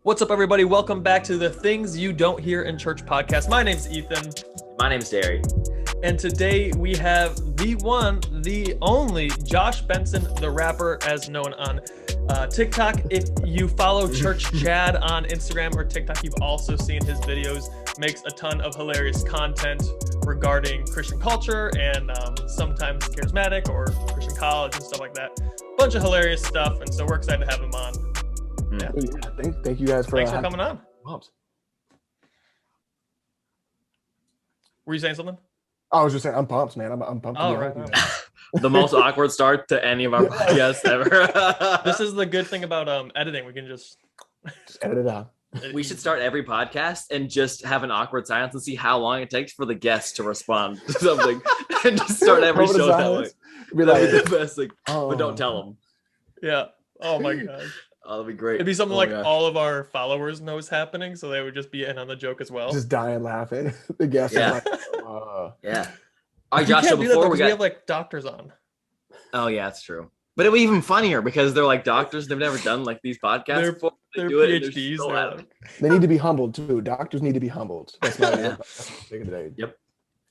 What's up, everybody? Welcome back to the Things You Don't Hear in Church podcast. My name's Ethan. My name's Derry. And today we have the one, the only Josh Benson, the rapper, as known on TikTok. If you follow ChurchChad on Instagram or TikTok, you've also seen his videos. Makes a ton of hilarious content regarding Christian culture and sometimes charismatic or Christian college and stuff like that. Bunch of hilarious stuff, and so we're excited to have him on. Yeah, thank you guys for Thanks for coming on. Were you saying something? I was just saying I'm pumped, man. I'm pumped. Oh, right. The most awkward start to any of our podcasts ever. This is the good thing about editing. We can just edit it out. We should start every podcast and just have an awkward silence and see how long it takes for the guests to respond to something, and just start every show that way. Be like, That'd be the best thing, but don't tell them. Yeah. Oh my god. Oh, that'd be great. It'd be something like all of our followers know is happening, so they would just be in on the joke as well. Just dying laughing. The guests are like, yeah. All right, Josh. So before we have like doctors on. Oh yeah, that's true. But it'd be even funnier because they're like doctors. They've never done like these podcasts before. They're PhDs. They need to be humbled too. Doctors need to be humbled. That's my today. Yep.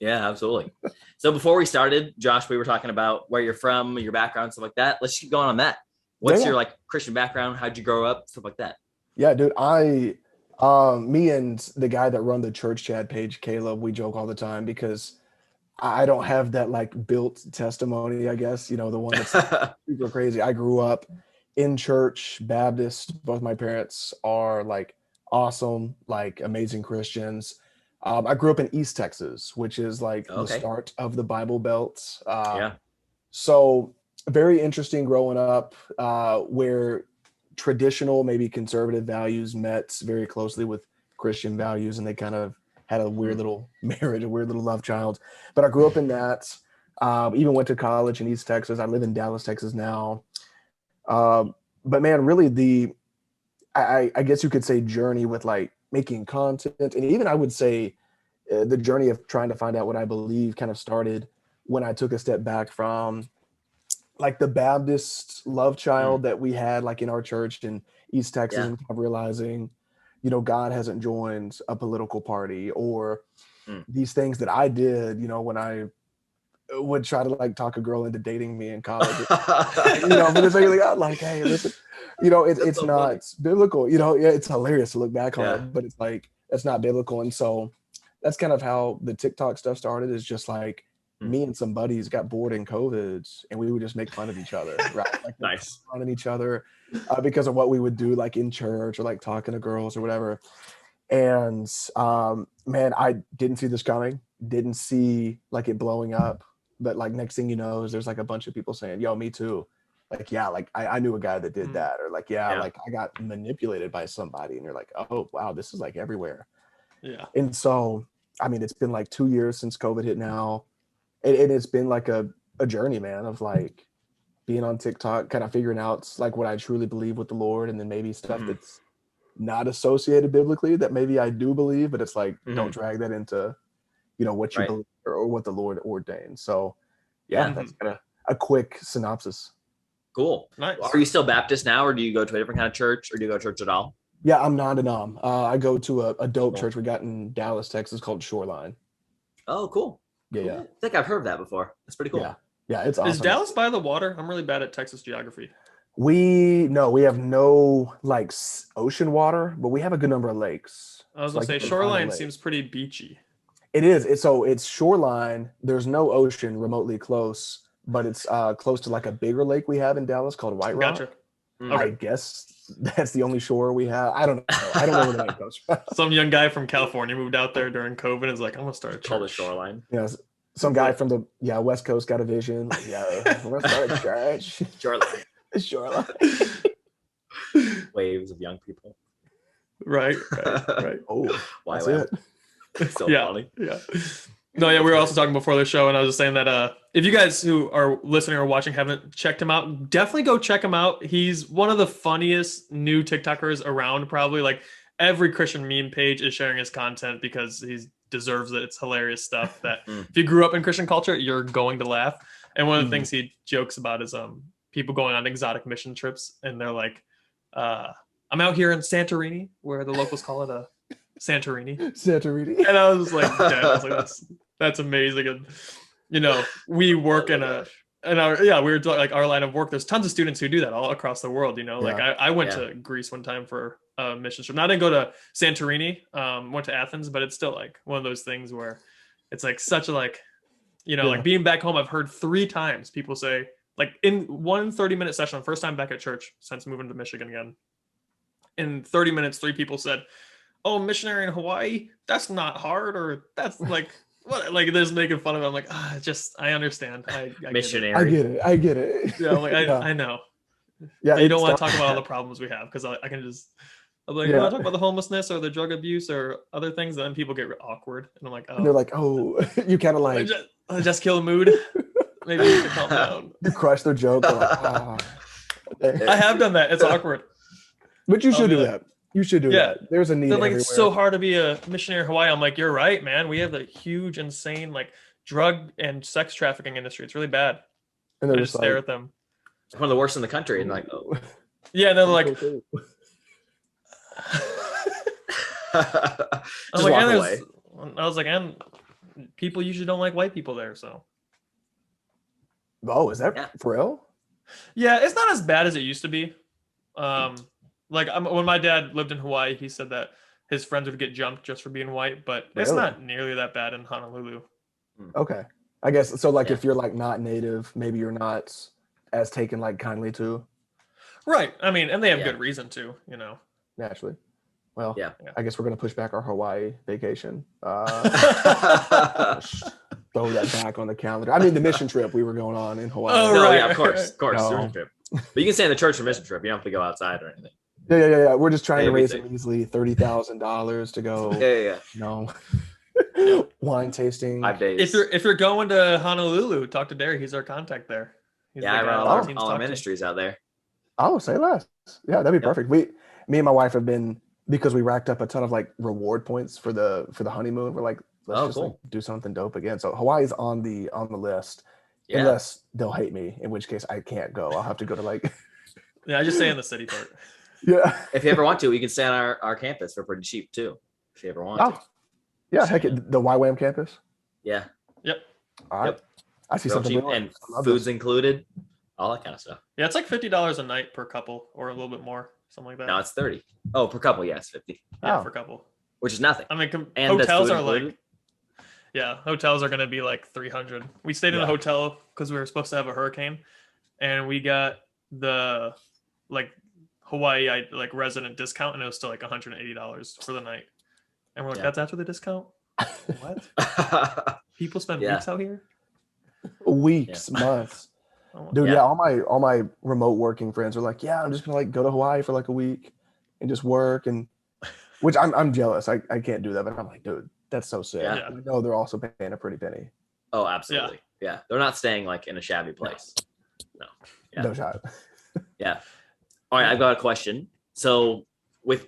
Yeah, absolutely. So before we started, Josh, we were talking about where you're from, your background, stuff like that. Let's keep going on that. What's your like Christian background? How'd you grow up? Stuff like that. Yeah, dude. Me and the guy that run the ChurchChad page, Caleb, we joke all the time because I don't have that like built testimony, I guess, the one that's super crazy. I grew up in church, Baptist. Both my parents are like awesome, like amazing Christians. I grew up in East Texas, which is like the start of the Bible Belt. So very interesting growing up, where traditional, maybe conservative values met very closely with Christian values, and they kind of had a weird little marriage, a weird little love child. But I grew up in that. Even went to college in East Texas. I live in Dallas, Texas now. But man, really I guess you could say journey with like making content, and even I would say the journey of trying to find out what I believe kind of started when I took a step back from like the Baptist love child that we had like in our church in East Texas, and kind of realizing, God hasn't joined a political party, or these things that I did, when I would try to like talk a girl into dating me in college, for the sake of God, like, hey, listen, it's so not funny. Biblical, it's hilarious to look back on it, but it's like, that's not biblical. And so that's kind of how the TikTok stuff started, is just like, me and some buddies got bored in COVID, and we would just make fun of each other, right? Like, nice. Fun of each other because of what we would do, like in church or like talking to girls or whatever. And man, I didn't see this coming. Didn't see like it blowing up. But like next thing you know, is there's like a bunch of people saying, "Yo, me too." Like, yeah, like I knew a guy that did that, or like, like I got manipulated by somebody, and you're like, oh wow, this is like everywhere. Yeah. And so, I mean, it's been like 2 years since COVID hit now. And it's been like a journey, man, of like being on TikTok, kind of figuring out like what I truly believe with the Lord, and then maybe stuff that's not associated biblically that maybe I do believe, but it's like, don't drag that into, what you believe or what the Lord ordained. So that's kind of a quick synopsis. Cool. Nice. Are you still Baptist now, or do you go to a different kind of church, or do you go to church at all? Yeah, I'm non-denom. I go to a dope church we got in Dallas, Texas called Shoreline. Oh, cool. Yeah. I think I've heard of that before. That's pretty cool. Yeah, it's awesome. Is Dallas by the water? I'm really bad at Texas geography. We have no like ocean water, but we have a good number of lakes. I was gonna say Shoreline seems pretty beachy. It is. It's shoreline. There's no ocean remotely close, but it's close to like a bigger lake we have in Dallas called White Rock. Gotcha. I guess that's the only shore we have. I don't know. I don't know where the lake goes. Some young guy from California moved out there during COVID and is like, I'm gonna start a church. Called the Shoreline. Yeah. Some guy from the West Coast got a vision. Like, we're gonna start a church. Shoreline. Waves of young people. Right. Oh, why? That's it. It's so funny. Yeah. No, we were also talking before the show, and I was just saying that if you guys who are listening or watching haven't checked him out, definitely go check him out. He's one of the funniest new TikTokers around, probably. Like, every Christian meme page is sharing his content because he deserves it. It's hilarious stuff that if you grew up in Christian culture, you're going to laugh. And one of the things he jokes about is people going on exotic mission trips, and they're like, I'm out here in Santorini, where the locals call it a Santorini. Santorini. And I was like, dead. I was like, that's amazing. And we work in we were like our line of work. There's tons of students who do that all across the world. Like I went to Greece one time for a mission trip. Now, I didn't go to Santorini, went to Athens, but it's still like one of those things where it's like such a like being back home. I've heard 3 times people say, like, in one 30-minute session, first time back at church since moving to Michigan again. In 30 minutes, 3 people said, "Oh, missionary in Hawaii, that's not hard," or "That's like." What, like, they're just making fun of it. I'm like, I understand. I missionary. I get it. Yeah, I'm like, I know. Yeah, you don't want to talk about all the problems we have, because I can just, I'm like, you want to talk about the homelessness or the drug abuse or other things, and then people get awkward, and I'm like, oh. And they're like, oh, you kind of like just kill the mood. Maybe you should calm down. You crush their joke. Like, I have done that. It's awkward. But you should do that. You should do that. There's a need. They're like, it's so hard to be a missionary in Hawaii. I'm like, you're right, man. We have a huge, insane, like, drug and sex trafficking industry. It's really bad. And they're just stare at them. It's one of the worst in the country. And like, oh. Yeah, and they're like, I'm like, walk away. I was like, and people usually don't like white people there, so. Oh, is that for real? Yeah, it's not as bad as it used to be. Like, when my dad lived in Hawaii, he said that his friends would get jumped just for being white, but it's not nearly that bad in Honolulu. Okay. I guess so. Like, if you're like not native, maybe you're not as taken like kindly to. Right. I mean, and they have good reason to, Naturally. Well, I guess we're gonna push back our Hawaii vacation. Throw that back on the calendar. I mean, the mission trip we were going on in Hawaii. Oh, right. Yeah, of course. Mission trip. But you can stay in the church for mission trip. You don't have to go outside or anything. Yeah. We're just trying to raise easily $30,000 to go. Wine tasting. 5 days. If you're going to Honolulu, talk to Derry. He's our contact there. I run all our ministries out there. Oh, say less. Yeah, that'd be perfect. Me and my wife have been, because we racked up a ton of like reward points for the honeymoon. We're like, let's like, do something dope again. So Hawaii's on the list, unless they'll hate me, in which case I can't go. I'll have to go to like. I just stay in the city part. Yeah. If you ever want to, we can stay on our campus for pretty cheap too. If you ever want to. Yeah, heck, the YWAM campus. Yeah. Yep. All right. I see real something. Cheap, and food's included, all that kind of stuff. Yeah, it's like $50 a night per couple, or a little bit more, something like that. No, it's 30. Oh, per couple, it's 50. Yeah, per couple. Which is nothing. I mean, hotels are included? Hotels are going to be like 300. We stayed in a hotel because we were supposed to have a hurricane, and we got the like Hawaii like resident discount, and it was still like $180 for the night. And we're like, that's after the discount? What? People spend weeks out here? Weeks, months. Dude, all my remote working friends are like, I'm just gonna like go to Hawaii for like a week and just work, and which I'm jealous. I can't do that, but I'm like, dude, that's so sick. I know they're also paying a pretty penny. Oh, absolutely. Yeah. They're not staying like in a shabby place. No. No shot. Yeah. All right, I've got a question. So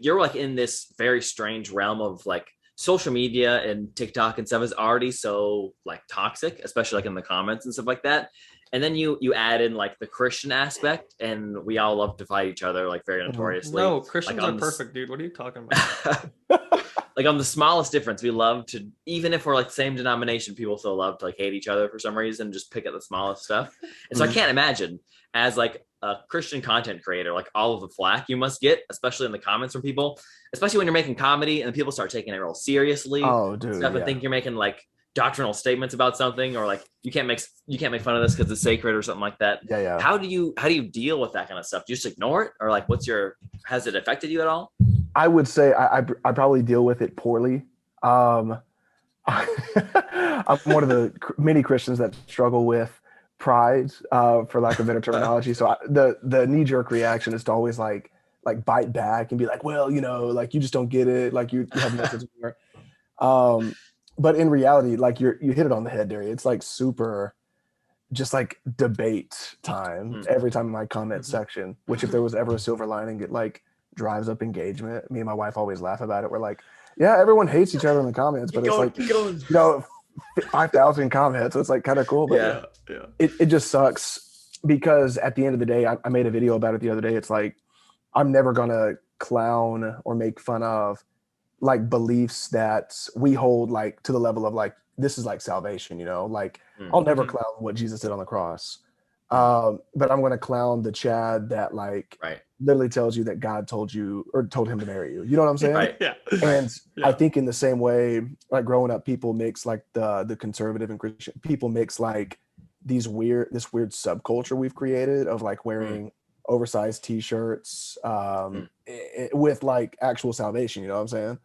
you're like in this very strange realm of like social media, and TikTok and stuff is already so like toxic, especially like in the comments and stuff like that. And then you add in like the Christian aspect, and we all love to fight each other like very notoriously. No, Christians are perfect, dude. What are you talking about? Like on the smallest difference, we love to, even if we're like same denomination, people still love to like hate each other for some reason, just pick at the smallest stuff. And so I can't imagine, as like a Christian content creator, like all of the flack you must get, especially in the comments from people, especially when you're making comedy and people start taking it real seriously. Oh, dude, and think you're making like doctrinal statements about something, or like you can't make fun of this because it's sacred or something like that. How do you deal with that kind of stuff? Do you just ignore it, or like has it affected you at all? I would say I probably deal with it poorly. I'm one of the many Christians that struggle with pride, for lack of better terminology. So the knee-jerk reaction is to always like bite back and be like, well, like you just don't get it, like you have no sense of humor. But in reality, like you hit it on the head, Derry. It's like super, just like debate time every time in my comment section. Which, if there was ever a silver lining, it like drives up engagement. Me and my wife always laugh about it. We're like, everyone hates each other in the comments, but it's like 5,000 comments. So it's like kind of cool, but it just sucks, because at the end of the day, I made a video about it the other day. It's like, I'm never gonna clown or make fun of like beliefs that we hold like to the level of like this is like salvation, you know, like I'll never clown what Jesus did on the cross, but I'm going to clown the Chad that like literally tells you that God told you or told him to marry you, you know what I'm saying? Right. Yeah. And I think in the same way, like growing up, people mix like the conservative and Christian people mix like this weird subculture we've created of like wearing oversized t-shirts with like actual salvation, you know what I'm saying?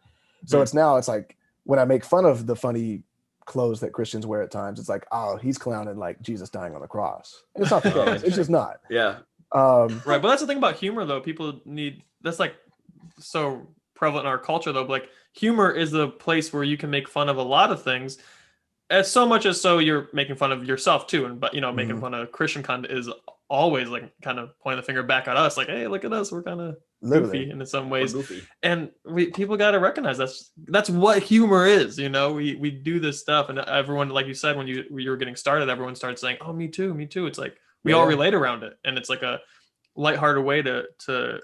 So it's like when I make fun of the funny clothes that Christians wear at times, it's like, oh, he's clowning like Jesus dying on the cross. And it's not the case. It's just not. Yeah. Right. But that's the thing about humor though. People need, that's like so prevalent in our culture though. But like humor is a place where you can make fun of a lot of things, as so much as so you're making fun of yourself too. And but you know, making fun of Christian content is always like kind of pointing the finger back at us, like, hey, look at us, we're kind of goofy in some ways. And people got to recognize that's what humor is, you know. We do this stuff, and everyone, like you said, when you were getting started, everyone started saying, oh, me too. It's like we all relate around it, and it's like a lighthearted way to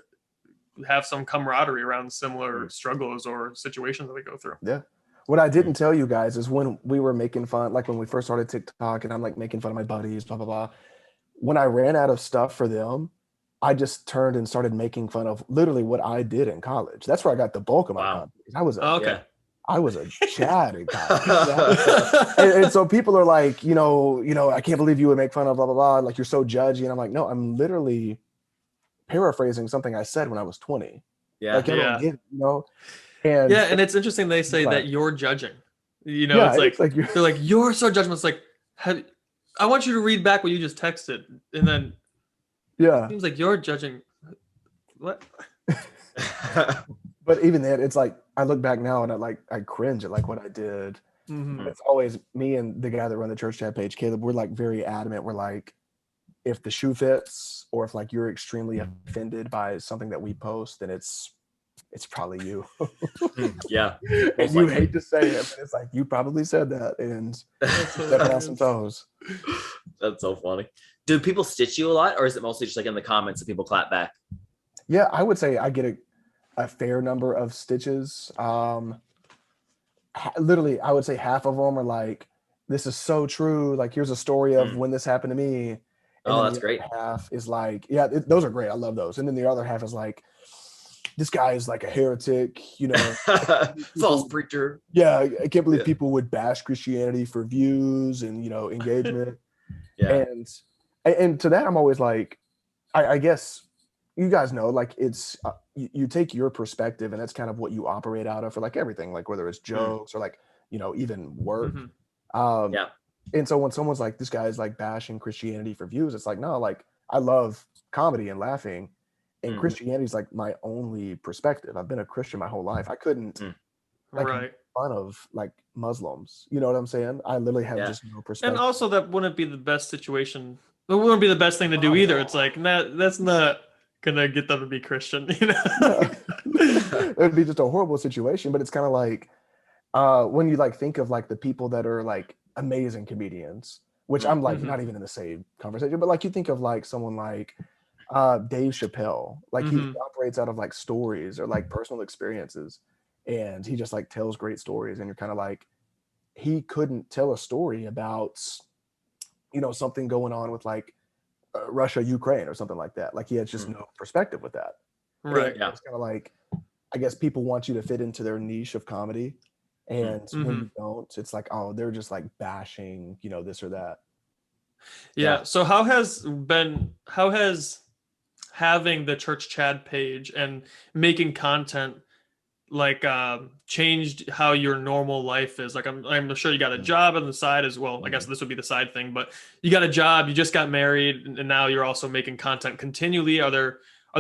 have some camaraderie around similar struggles or situations that we go through. Yeah. What I didn't tell you guys is when we were making fun, like when we first started TikTok and I'm like making fun of my buddies, blah, blah, blah. When I ran out of stuff for them, I just turned and started making fun of literally what I did in college. That's where I got the bulk of my content. I was a Chad in college. and so people are like, you know, I can't believe you would make fun of blah, blah, blah. Like you're so judgy. And I'm like, no, I'm literally paraphrasing something I said when I was 20. Yeah. Like, I don't get it, you know? And and it's interesting they say that you're judging. You know, it's like they're like, you're so judgmental. It's like, I want you to read back what you just texted. And then it seems like you're judging. What? But even then, it's like I look back now and I cringe at like what I did. It's always me and the guy that run the ChurchChad page, Caleb, we're like very adamant. We're like, if the shoe fits or if like you're extremely offended by something that we post, then it's probably you. Yeah. And you hate to say it, but it's like you probably said that and stepping on some toes. That's so funny. Do people stitch you a lot, or is it mostly just like in the comments that people clap back? Yeah, I would say I get a fair number of stitches. Literally, I would say half of them are like, this is so true. Like, here's a story of when this happened to me. And that's great. Half is like, those are great. I love those. And then the other half is like, this guy is like a heretic, you know. False preacher. Yeah, I can't believe people would bash Christianity for views and, you know, engagement. And to that, I'm always like, I guess you guys know, like it's you take your perspective and that's kind of what you operate out of for like everything, like whether it's jokes or like, you know, even work. And so when someone's like, this guy's like bashing Christianity for views, it's like, no, like I love comedy and laughing. And Christianity is like my only perspective. I've been a Christian my whole life. I couldn't make fun of like Muslims. You know what I'm saying? I literally have just no perspective. And also that wouldn't be the best situation. It wouldn't be the best thing to do either. It's like, that's not gonna get them to be Christian, you know? It would be just a horrible situation, but it's kind of like when you like think of like the people that are like amazing comedians, which I'm like not even in the same conversation, but like you think of like someone like Dave Chappelle, like he operates out of like stories or like personal experiences, and he just like tells great stories, and you're kind of like, he couldn't tell a story about, you know, something going on with like Russia, Ukraine or something like that. Like he has just no perspective with that. Right. It's kind of like, I guess people want you to fit into their niche of comedy, and when you don't, it's like, oh, they're just like bashing, you know, this or that. So how has having the ChurchChad page and making content like changed how your normal life is? Like I'm sure you got a job on the side as well. I guess this would be the side thing, but you got a job, you just got married, and now you're also making content continually. Are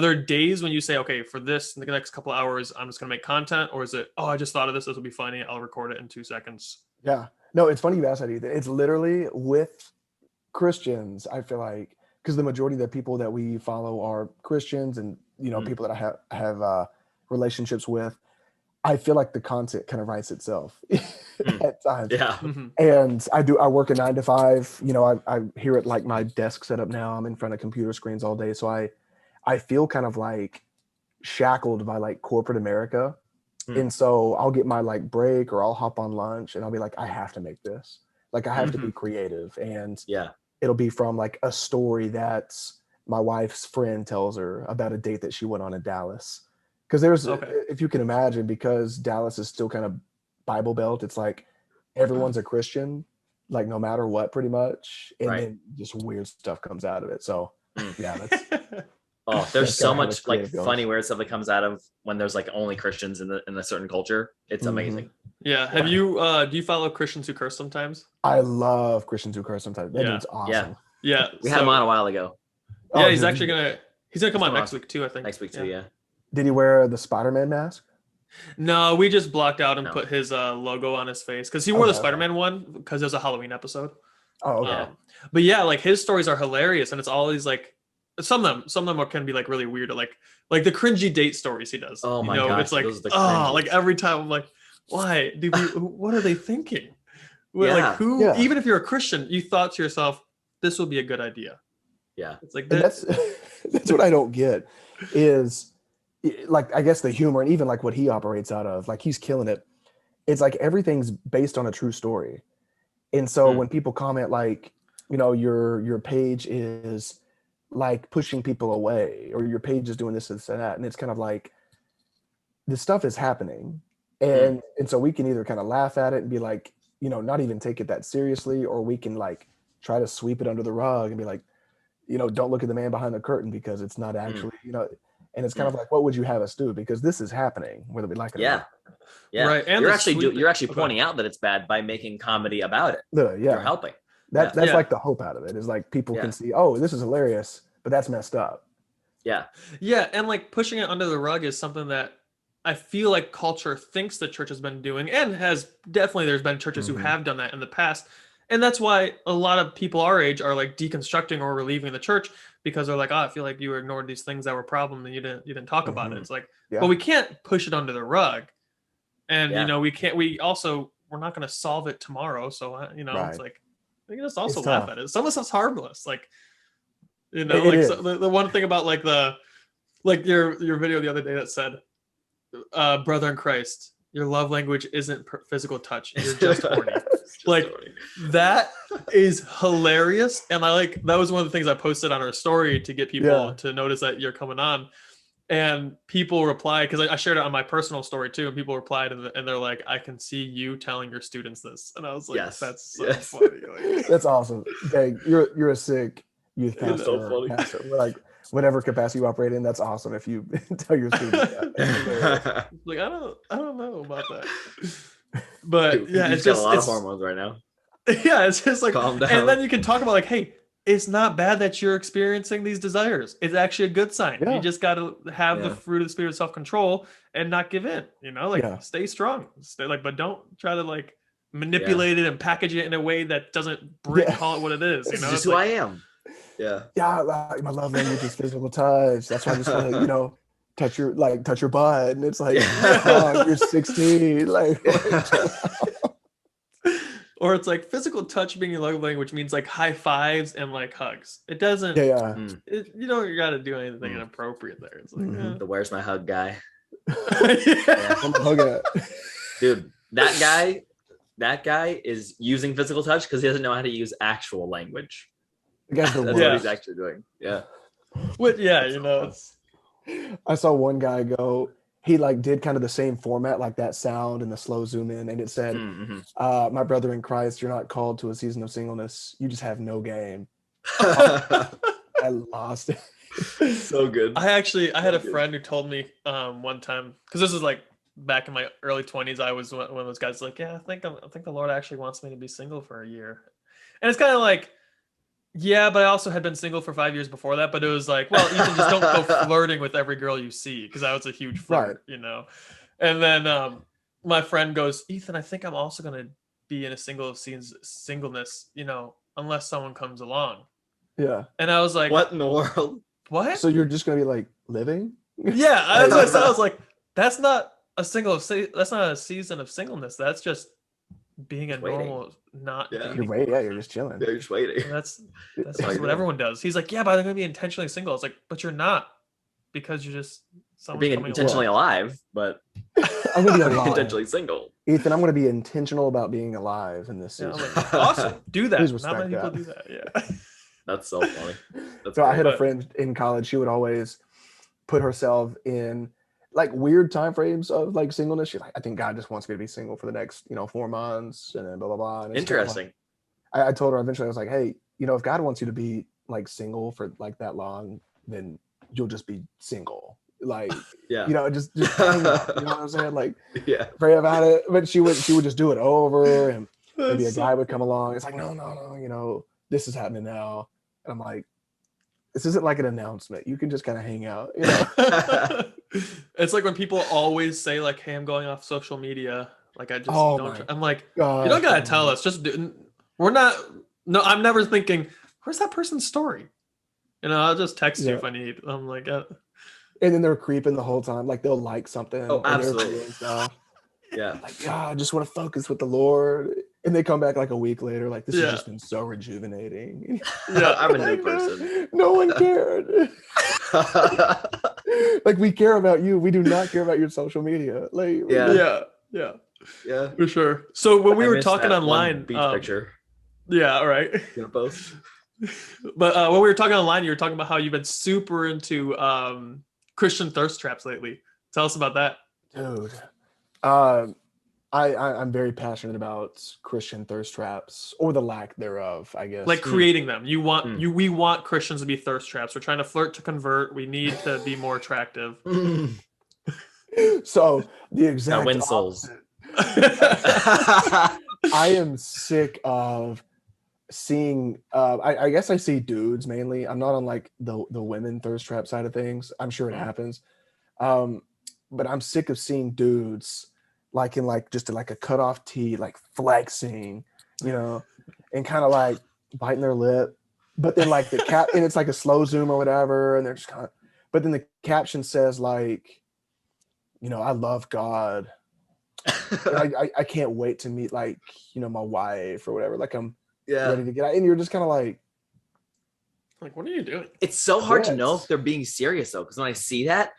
there days when you say, okay, for this in the next couple of hours, I'm just gonna make content, or is it, oh, I just thought of this will be funny, I'll record it in 2 seconds? Yeah, no, it's funny you asked that, Ethan. It's literally with Christians, I feel like, because the majority of the people that we follow are Christians and, you know, people that I have relationships with. I feel like the content kind of writes itself at times. Yeah. And I work a 9 to 5, you know, I hear it like my desk setup now. I'm in front of computer screens all day. So I feel kind of like shackled by like corporate America. Hmm. And so I'll get my like break or I'll hop on lunch and I'll be like, I have to make this. Like I have to be creative. And Yeah. it'll be from like a story that my wife's friend tells her about a date that she went on in Dallas. Because there's, if you can imagine, because Dallas is still kind of Bible Belt, it's like everyone's a Christian, like no matter what, pretty much. And then just weird stuff comes out of it. So yeah, that's oh, there's so much like creative funny weird stuff that comes out of when there's like only Christians in a certain culture. It's amazing. Yeah. Have you do you follow Christians who curse sometimes? I love Christians who curse sometimes. That dude's awesome. Yeah. We had him on a while ago. Yeah, he's actually gonna come on next week too, I think. Next week too, yeah. Did he wear the Spider-Man mask? No, we just blocked out and put his logo on his face because he wore the Spider-Man one because there's a Halloween episode. Oh, okay. But yeah, like his stories are hilarious, and it's always like some of them can be like really weird, like the cringy date stories he does. Oh my gosh, it's like like every time I'm like, why do what are they thinking? Like who? Even if you're a Christian, you thought to yourself, this will be a good idea. Yeah, it's like that's what I don't get is. Like I guess the humor and even like what he operates out of, like he's killing it. It's like everything's based on a true story. And so when people comment like, you know, your page is like pushing people away or your page is doing this and that, and it's kind of like this stuff is happening. And so we can either kind of laugh at it and be like, you know, not even take it that seriously, or we can like try to sweep it under the rug and be like, you know, don't look at the man behind the curtain because it's not actually, you know. And it's kind of like, what would you have us do? Because this is happening, whether we like it or not. Yeah. Right. And you're actually pointing out that it's bad by making comedy about it. You're helping. That's like the hope out of it is like people can see, oh, this is hilarious, but that's messed up. Yeah. Yeah. And like pushing it under the rug is something that I feel like culture thinks the church has been doing, and there's been churches who have done that in the past. And that's why a lot of people our age are like deconstructing or relieving the church, because they're like, oh, I feel like you ignored these things that were a problem and you didn't talk about it. It's like, but we can't push it under the rug. And, you know, we're not going to solve it tomorrow. So, you know, it's like, we can just also laugh at it. Some of stuff's harmless. Like, you know, the one thing about like your video the other day that said, brother in Christ, your love language isn't physical touch. You're just horny. That is hilarious. And that was one of the things I posted on our story to get people to notice that you're coming on. And people replied, because I shared it on my personal story too, and people replied and they're like, I can see you telling your students this. And I was like, that's so funny. Like, that's awesome. Dang, you're a sick youth pastor. It's so funny. Pastor. Like whatever capacity you operate in, that's awesome if you tell your students that. Like I don't know about that. But dude, it's just a lot of hormones right now. Yeah, it's just like, calm down. And then you can talk about like, hey, it's not bad that you're experiencing these desires. It's actually a good sign. You just got to have the fruit of the spirit of self-control and not give in. You know, like stay strong. Stay but don't try to like manipulate it and package it in a way that doesn't call it what it is. You know, it's just who I am. Yeah. Yeah, like my love language is physical touch. That's why I just want to, you know, touch your butt, and it's like, oh, you're 16, like. Or it's like physical touch being your love language means like high fives and like hugs. It doesn't. You don't got to do anything inappropriate there. It's like the where's my hug guy. Hug dude, that guy is using physical touch because he doesn't know how to use actual language. That's what he's actually doing. Yeah. You know, I saw one guy go, he like did kind of the same format, like that sound and the slow zoom in, and it said, my brother in Christ, you're not called to a season of singleness. You just have no game. I lost it. So good. I had a friend who told me one time, because this is like back in my early 20s, I was one of those guys like, I think the Lord actually wants me to be single for a year. And it's kind of like, yeah, but I also had been single for 5 years before that. But it was like, well, Ethan, just don't go flirting with every girl you see, because I was a huge flirt, you know. And then my friend goes, Ethan, I think I'm also going to be in a singleness, you know, unless someone comes along. Yeah. And I was like, what in the world? What? So you're just going to be like living? Yeah. I was like, that's not a season of singleness. That's just being a normal, you're just chilling. You're just waiting. That's what everyone does. He's like, yeah, but I'm gonna be intentionally single. It's like, but you're not, because you're just You're being intentionally alive, but I'm gonna be alive. intentionally single. Ethan, I'm gonna be intentional about being alive in this season. Awesome. Do that. Please Not respect many people that. do that. Yeah. That's so funny. That's So I great. had a friend in college. She would always put herself in like weird time frames of like singleness. She's like, I think God just wants me to be single for the next, 4 months, and then blah blah blah. And it's kind of Interesting. like, I told her eventually, I was like, hey, if God wants you to be like single for like that long, then you'll just be single. Like, Yeah. just hang out. You know what I'm saying? Like, Yeah. pray about it. But she would just do it over, and maybe a That's guy would come along. It's like, no, this is happening now. And I'm like, this isn't like an announcement. You can just kind of hang out. It's like when people always say like, hey, I'm going off social media. Like I just I'm like, gosh, you don't gotta tell us. Just we're not. No, I'm never thinking, where's that person's story? I'll just text you if I need. I'm like, and then they're creeping the whole time. Like they'll like something. Oh, absolutely. And stuff. Yeah. Like, I just want to focus with the Lord. And they come back like a week later, like this has just been so rejuvenating. Yeah, I'm a new person. No one cared. Like we care about you. We do not care about your social media. Like yeah, for sure. So when we were talking online, beach picture. Yeah, all right. You gonna post? But when we were talking online, you were talking about how you've been super into Christian thirst traps lately. Tell us about that, dude. I'm very passionate about Christian thirst traps, or the lack thereof, I guess. Like creating them. We want Christians to be thirst traps. We're trying to flirt to convert. We need to be more attractive. So the exact win souls. I am sick of seeing I guess I see dudes mainly. I'm not on like the women thirst trap side of things. I'm sure it happens. But I'm sick of seeing dudes like in like just like a cutoff tee, like flexing, and kind of like biting their lip. But then like the cap, and it's like a slow zoom or whatever, and they're just kind of. But then the caption says like, I love God. I can't wait to meet like my wife or whatever. Like I'm ready to get out, and you're just kind of like, what are you doing? It's so hard to know if they're being serious though, because when I see that,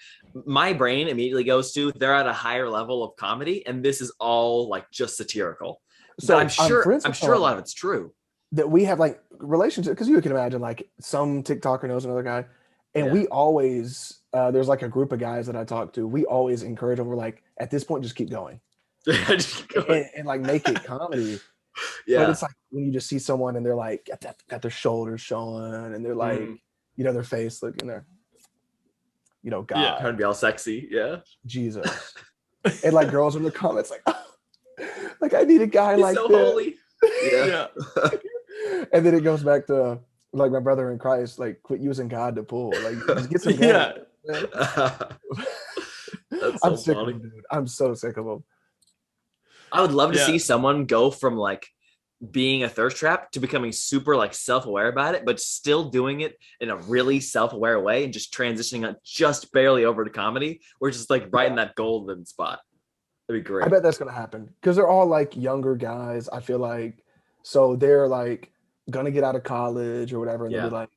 my brain immediately goes to they're at a higher level of comedy, and this is all like just satirical. So I'm sure a lot of it's true. That we have like relationships, because you can imagine like some TikToker knows another guy, and we always there's like a group of guys that I talk to. We always encourage them. We're like, at this point, just keep going, and like make it comedy. But it's like when you just see someone and they're like got their shoulders showing, and they're like, their face looking there, God, trying to be all sexy, Jesus, and like girls in the comments like, like I need a guy like so this. Holy. Yeah. And then it goes back to like my brother in Christ, like quit using God to pull, like just get some guy. That's so I'm sick funny. of him, dude. I'm so sick of him. I would love to see someone go from like being a thirst trap to becoming super like self-aware about it, but still doing it in a really self-aware way and just transitioning it just barely over to comedy. We're just like right in that golden spot. That'd be great. I bet that's gonna happen because they're all like younger guys. I feel like so they're like gonna get out of college or whatever, and they'll be like,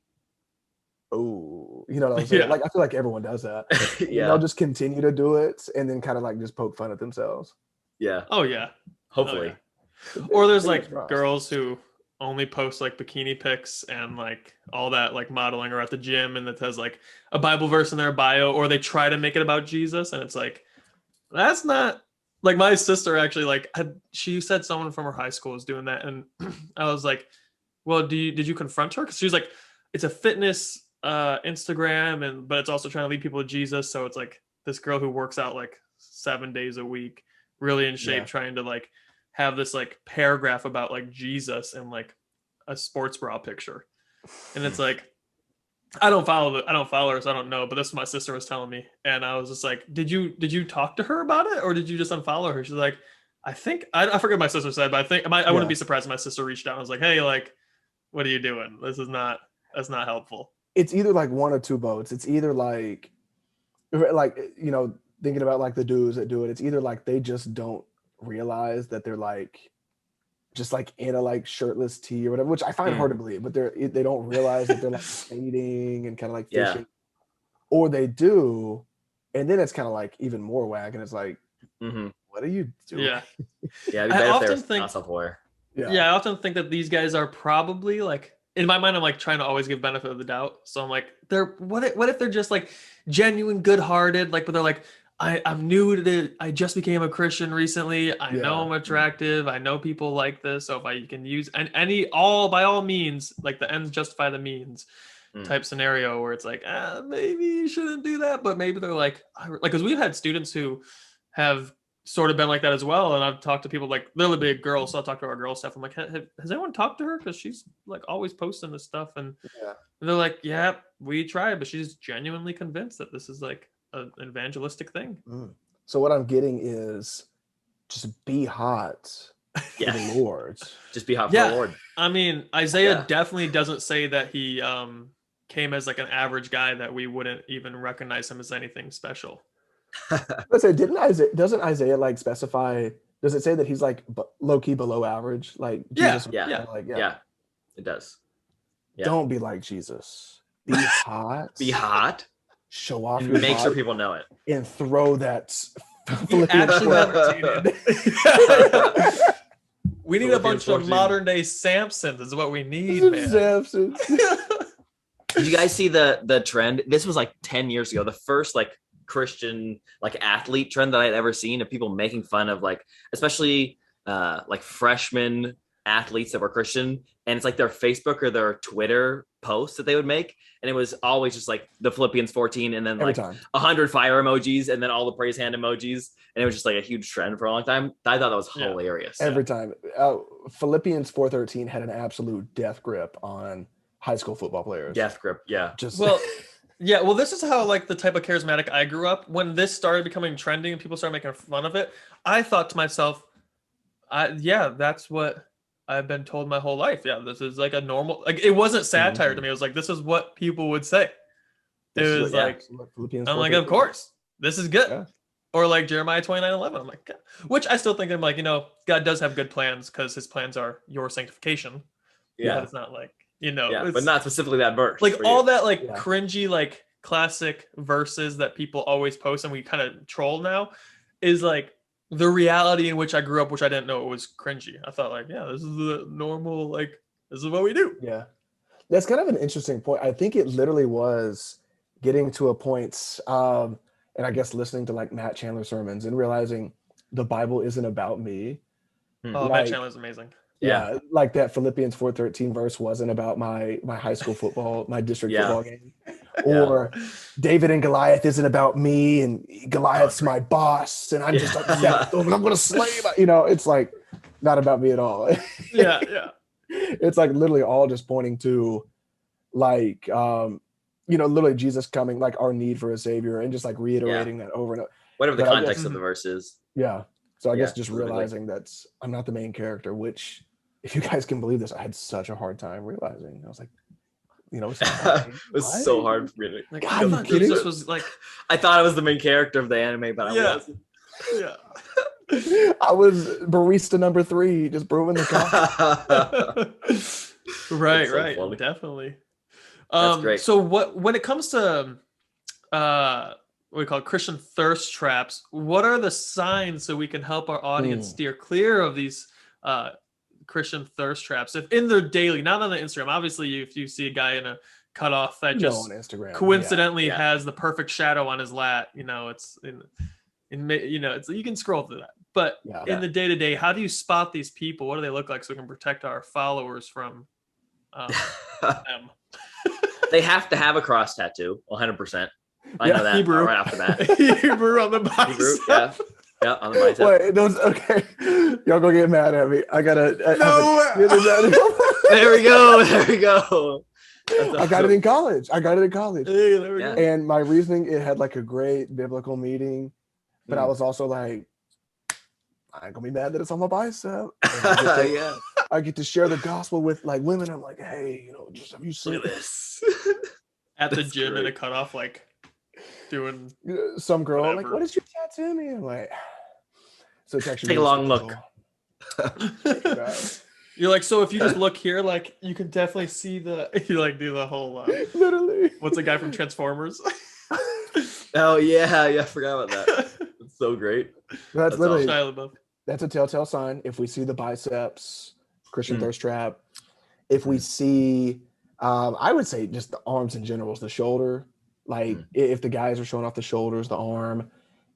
oh, you know what I'm saying? Like I feel like everyone does that. They'll just continue to do it and then kind of like just poke fun at themselves. Yeah. Oh yeah. Hopefully. Or there's like girls who only post like bikini pics and like all that like modeling or at the gym, and it has like a Bible verse in their bio, or they try to make it about Jesus, and it's like that's not like my sister actually like she said someone from her high school was doing that, and I was like, well, did you confront her? Because she was like, it's a fitness Instagram, but it's also trying to lead people to Jesus. So it's like this girl who works out like 7 days a week, really in shape, trying to like have this like paragraph about like Jesus and like a sports bra picture. And it's like, I don't follow her, so I don't know, but that's what my sister was telling me. And I was just like, did you talk to her about it, or did you just unfollow her? She's like, I think I forget what my sister said, but I think I wouldn't be surprised if my sister reached out and was like, hey, like, what are you doing? That's not helpful. It's either like one or two boats. It's either like thinking about like the dudes that do it, it's either like they just don't realize that they're like just like in a like shirtless tee or whatever, which I find hard to believe, but they don't realize that they're like skating and kind of like fishing, or they do And then it's kind of like even more whack, and it's like, what are you doing? Yeah. Yeah, it'd be I better if often they were think- not self-aware. Yeah, I often think that these guys are probably like, in my mind, I'm like trying to always give benefit of the doubt. So I'm like, what if they're just like genuine, good-hearted, like, but they're like, I'm new to it. I just became a Christian recently. I know I'm attractive. I know people like this. So if I can use by all means, like the ends justify the means type scenario where it's like, maybe you shouldn't do that. But maybe they're like, because we've had students who have sort of been like that as well. And I've talked to people like literally big girls. So I'll talk to our girl staff. I'm like, has anyone talked to her? Because she's like always posting this stuff. And they're like, yeah, we tried, but she's genuinely convinced that this is like an evangelistic thing. So what I'm getting is just be hot for the Lord. Just be hot for the Lord. I mean, Isaiah definitely doesn't say that he came as like an average guy that we wouldn't even recognize him as anything special. Let's say, doesn't Isaiah like specify? Does it say that he's like low key below average? Like Jesus? Yeah, it does. Yeah. Don't be like Jesus. Be hot. Be hot. Show off And your make sure body people know it. and throw that. We need a bunch of modern day Samsons. Is what we need, man. Samsons. Did you guys see the trend? This was like 10 years ago. The first like Christian like athlete trend that I'd ever seen of people making fun of like especially like freshman athletes that were Christian, and it's like their Facebook or their Twitter posts that they would make, and it was always just like the Philippians 14 and then like 100 fire emojis and then all the praise hand emojis, and it was just like a huge trend for a long time. I thought that was hilarious. Every time. Philippians 4:13 had an absolute death grip on high school football players. Death grip, well, this is how like the type of charismatic I grew up. When this started becoming trending and people started making fun of it, I thought to myself, that's what I've been told my whole life. Yeah, this is like a normal, like it wasn't satire to me. It was like, this is what people would say. It was like, I'm like, of course, this is good. Yeah. Or like Jeremiah 29:11. I'm like, God. Which I still think I'm like, God does have good plans because his plans are your sanctification. Yeah. But it's not like, but not specifically that verse. Like all that like cringy, like classic verses that people always post and we kind of troll now is like the reality in which I grew up, which I didn't know it was cringy. I thought like, this is the normal, like, this is what we do. Yeah. That's kind of an interesting point. I think it literally was getting to a point, and I guess listening to like Matt Chandler sermons and realizing the Bible isn't about me. Oh, Matt Chandler's amazing. Yeah, like that Philippians 4:13 verse wasn't about my high school football, my district football game. Or David and Goliath isn't about me and Goliath's my boss and I'm just upset and I'm going to slay him. It's like not about me at all. Yeah. It's like literally all just pointing to like, literally Jesus coming, like our need for a savior and just like reiterating that over and over. Whatever the context of the verse is. Yeah. So I guess just realizing that I'm not the main character, which if you guys can believe this, I had such a hard time realizing. I was like, it was so hard for me to. Like, God, are you kidding? This was like, I thought I was the main character of the anime, but I wasn't. Yeah. I was barista number 3, just brewing the coffee. Right, funny. Definitely. That's great. So when it comes to what we call Christian thirst traps, what are the signs so we can help our audience steer clear of these Christian thirst traps? If in their daily, not on the Instagram, obviously if you see a guy in a cutoff that just on Instagram coincidentally has the perfect shadow on his lat, it's it's you can scroll through that. But in the day-to-day, how do you spot these people? What do they look like so we can protect our followers from them? They have to have a cross tattoo, 100%. I know that Hebrew. Right off the bat. Hebrew on the bicep. Hebrew, yeah, on the bicep. Wait, okay. Y'all gonna get mad at me. I gotta. There we go. I got it in college. Hey, there we go. And my reasoning, it had like a great biblical meaning, but I was also like, I ain't gonna be mad that it's on my bicep. I get to share the gospel with like women. I'm like, hey, just have you seen this? At the gym in a cutoff, like doing some girl whatever. like, what did you tattoo me? I'm like, so it's actually take a long look. You're like, so if you just look here, like you can definitely see you like do the whole literally. What's the guy from Transformers? Oh yeah, I forgot about that. It's so great. That's That's literally Shia LaBeouf. that's a telltale sign. If we see the biceps, Christian Mm. thirst trap. If we see, I would say just the arms in general, is the shoulder. Like if the guys are showing off the shoulders, the arm.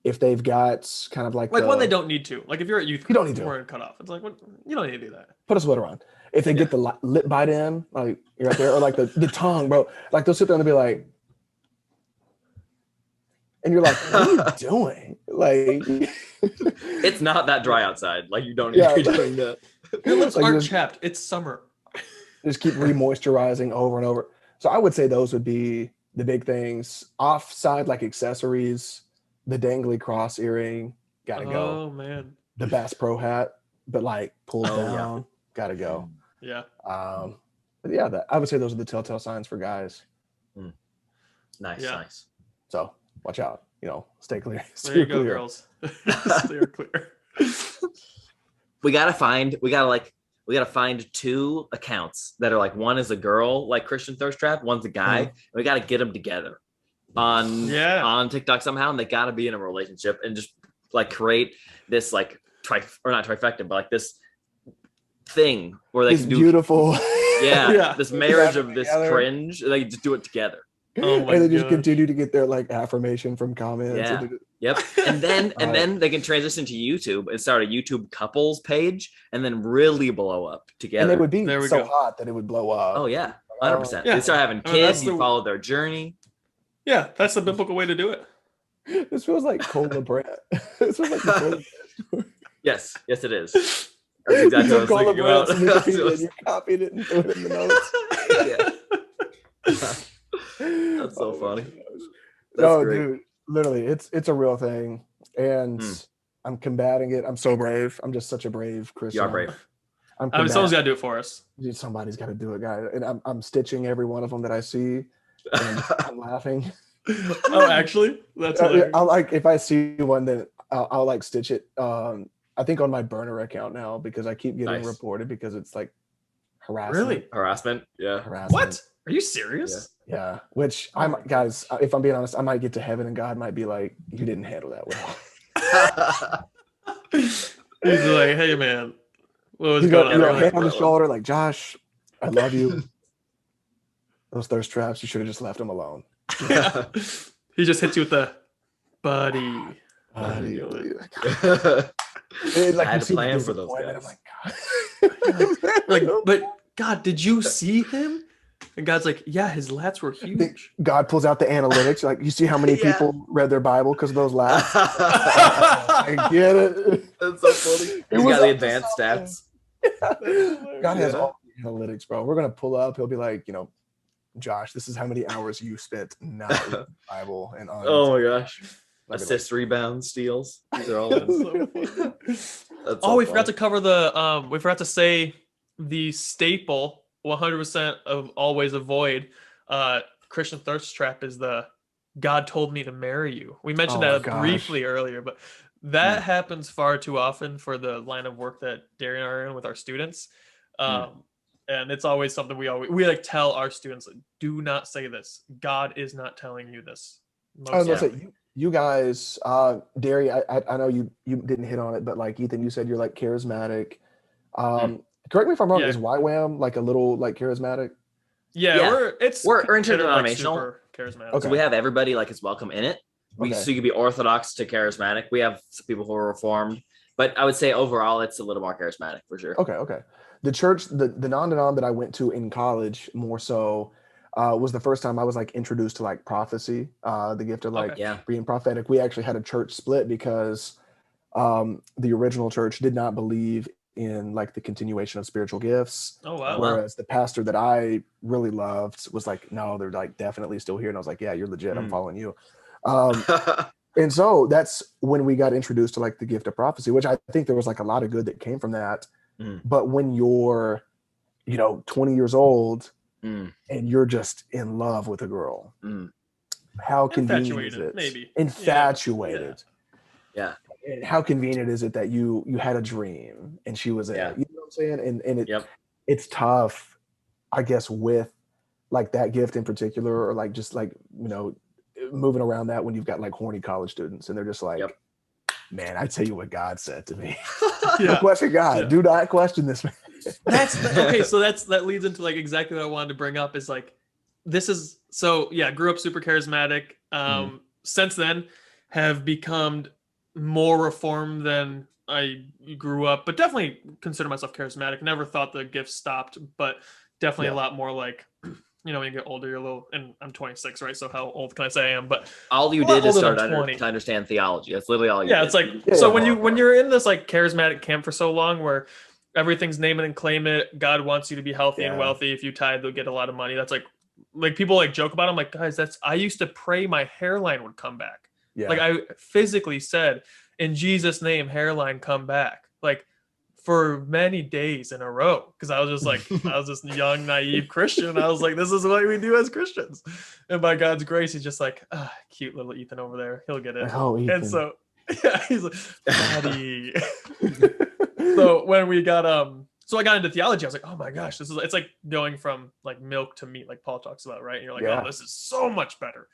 If they've got kind of like When they don't need to. Like if you're at youth, You don't need to. wearing cut off. It's like you don't need to do that. put a sweater on. If they get the lip bite in, like you're right there, or like the tongue, bro, like they'll sit there and they'll be like, and you're like, what are you doing? Like, It's not that dry outside. Like you don't need to be doing that. Your lips Like, aren't just- chapped. It's summer. just keep remoisturizing over and over. So I would say those would be the big things. Offside, like accessories, the dangly cross earring, gotta go. Oh man. The Bass Pro hat, but like pulled Oh, yeah. down, gotta go. Yeah. But yeah, I would say those are the telltale signs for guys. Nice, Yeah. nice. So watch out, stay clear. There Stay you go, clear. girls. Steer clear. We gotta find two accounts that are like, one is a girl like Christian Thirst Trap, one's a guy. And we gotta get them together on TikTok somehow, and they gotta be in a relationship and just like create this like not trifecta, but like this thing where they It's can do beautiful. Yeah. this marriage of this Together. cringe. They just do it together. Oh my And they just gosh. continue to get their like affirmation from comments. Yeah. And Yep. And then they can transition to YouTube and start a YouTube couples page and then really blow up together. they would be There we so go. hot that it would blow up. Oh yeah, 100%. Yeah. They start having I mean, that's kids. You the- follow their journey. Yeah, that's the biblical way to do it. This feels like Cola Brand. This feels like the Cola Yes, it is. That's exactly what I was Cola thinking about. Brand, Wikipedia, and you copied it and threw it in the notes. That's so Oh my funny. gosh. That's No, great. dude, literally, it's a real thing, and I'm combating it. I'm so brave. I'm just such a brave Christian. You are brave. I'm I mean, someone's combating- got to do it for us. Dude, somebody's got to do it, guys. And I'm stitching every one of them that I see. And I'm laughing. Oh, actually, that's hilarious. I'll like if I see one that I'll like stitch it. I think on my burner account now because I keep getting Nice. reported because it's like harassment. Really? Harassment. Yeah. Harassment. What? Are you serious? Yeah. Which Oh my guys, if I'm being honest, I might get to heaven and God might be like, you didn't handle that well. He's like, hey man, what was You going go, on? hand earlier?" on the shoulder, like Josh, I love you. Those thirst traps, you should have just left them alone. Yeah. He just hits you with the buddy. It, like, I had you a see the plan for those disappointment. guys. I'm like, God. But God, did you see him? And God's like, yeah, his lats were huge. God pulls out the analytics. Like, you see how many Yeah. people read their Bible because of those laughs? I get it. That's so funny. It He's was got the up to advanced something. stats. God has Yeah. all the analytics, bro. We're gonna pull up. He'll be like, Josh, this is how many hours you spent not reading the Bible and on. Oh my gosh. I'd be Assist, rebounds, steals. These are all. like, That's so funny. That's Oh, so we forgot funny. to cover the we forgot to say the staple 100% of always avoid Christian thirst trap is the God told me to marry you. We mentioned Oh my that gosh. briefly earlier, but that happens far too often for the line of work that Derry and I are in with our students. And it's always something we like tell our students, do not say this. God is not telling you this. I was gonna Most say, you guys, Derry, I know you didn't hit on it, but like Ethan, you said you're like charismatic. Correct me if I'm wrong. Yeah. Is YWAM like a little like charismatic? Yeah, Yeah. we're We're considered, like, interdenominational. super charismatic. Okay. So we have everybody like is welcome in it. Okay. So you could be Orthodox to charismatic. We have some people who are Reformed, but I would say overall it's a little more charismatic for sure. Okay. The church, the non-denom that I went to in college more so was the first time I was like introduced to like prophecy, the gift of like Okay. Yeah. being prophetic. We actually had a church split because the original church did not believe in like the continuation of spiritual gifts. Oh wow. Whereas the pastor that I really loved was like, no, they're like definitely still here. And I was like, yeah, you're legit. I'm following you. And so that's when we got introduced to like the gift of prophecy, which I think there was like a lot of good that came from that. But when you're, 20 years old and you're just in love with a girl, how convenient is Infatuated, it? maybe. Infatuated. Yeah. And how convenient is it that you had a dream and she was there? Yeah. You know what I'm saying? And Yep. it's tough, I guess, with like that gift in particular, or like just like, moving around that when you've got like horny college students and they're just like, Yep. man, I tell you what God said to me. Yeah. Don't question God. Yeah. Do not question this man. Okay. So that leads into like exactly what I wanted to bring up is like, grew up super charismatic. Since then have become more reformed than I grew up, but definitely consider myself charismatic. Never thought the gift stopped, but definitely a lot more like, when you get older, you're a little, and I'm 26, right? So how old can I say I am? But all you did is start to understand theology. That's literally all you did. It's like, when you're in this like charismatic camp for so long where everything's name it and claim it, God wants you to be healthy and wealthy. If you tithe, they'll get a lot of money. That's like people like joke about it. I'm like, guys, I used to pray my hairline would come back. Yeah. Like I physically said, in Jesus' name, hairline come back. Like for many days in a row. Cause I was just like, I was this young, naive Christian. I was like, this is what we do as Christians. And by God's grace, he's just like, cute little Ethan over there. He'll get it. Oh, Ethan. And so, he's like, Daddy. So when we got, so I got into theology. I was like, oh my gosh, it's like going from like milk to meat, like Paul talks about, right? And you're like, oh, this is so much better.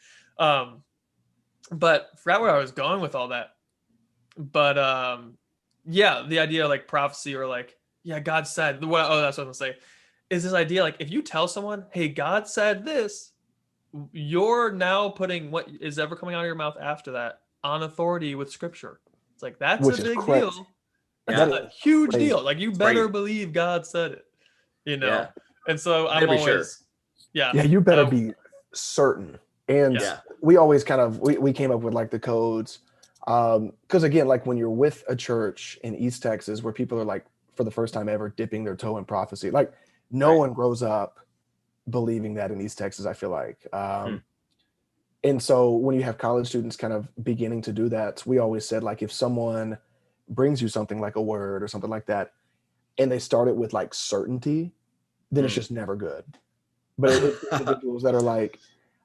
But I forgot where I was going with all that. But the idea of like prophecy or like, God said, that's what I was gonna say, is this idea like if you tell someone, hey, God said this, you're now putting what is ever coming out of your mouth after that on authority with scripture. It's like that's a big deal. That's a huge deal. Like you better believe God said it, Yeah. And so I'm always sure. You better be certain. And we always kind of we came up with like the codes. Because again, like when you're with a church in East Texas where people are like for the first time ever dipping their toe in prophecy, like no one grows up believing that in East Texas, I feel like. And so when you have college students kind of beginning to do that, we always said like if someone brings you something like a word or something like that, and they start it with like certainty, then it's just never good. But it's individuals that are like,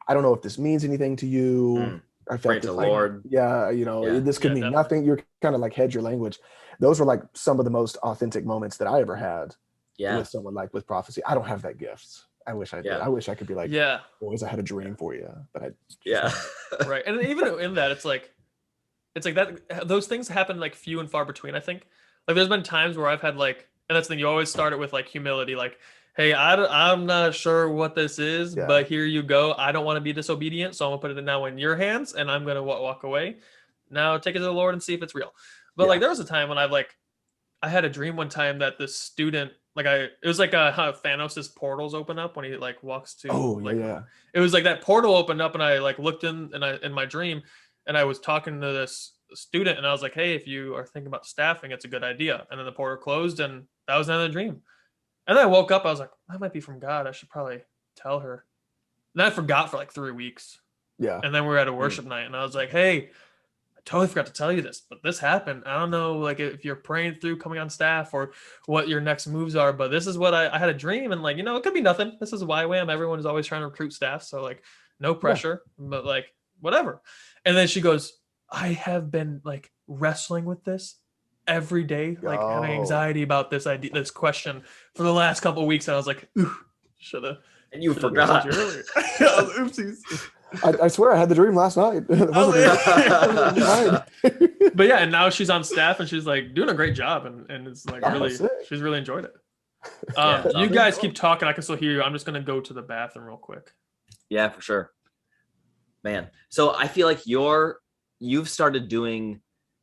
I don't know if this means anything to you. I felt the Lord. This could mean nothing. You're kind of like hedge your language. Those were like some of the most authentic moments that I ever had with someone like with prophecy. I don't have that gift. I wish I did. I wish I could be like, boys, I had a dream for you, but right. And even in that, it's like that. Those things happen like few and far between. I think like there's been times where I've had like, and that's the thing. You always start it with like humility, like, hey, I'm not sure what this is, but here you go. I don't want to be disobedient, so I'm gonna put it now in your hands, and I'm gonna walk away. Now take it to the Lord and see if it's real. But like there was a time when I had a dream one time that this student, it was like how Thanos' portals open up when he like walks to. It was like that portal opened up, and I like looked in my dream, and I was talking to this student, and I was like, hey, if you are thinking about staffing, it's a good idea. And then the portal closed, and that was another dream. And then I woke up, I was like, that might be from God. I should probably tell her. And then I forgot for like 3 weeks. Yeah. And then we were at a worship night, and I was like, hey, I totally forgot to tell you this, but this happened. I don't know like if you're praying through coming on staff or what your next moves are, but this is what I had a dream, and like, it could be nothing. This is YWAM. Everyone is always trying to recruit staff. So like no pressure, but like whatever. And then she goes, I have been like wrestling with this every day, like having anxiety about this idea, this question for the last couple of weeks. And I was like, ooh, shoulda. And you forgot. Oopsies. I swear I had the dream last night. But and now she's on staff and she's like doing a great job, and it's like she's really enjoyed it. You guys keep talking. I can still hear you. I'm just gonna go to the bathroom real quick. Yeah, for sure. Man. So I feel like you've started doing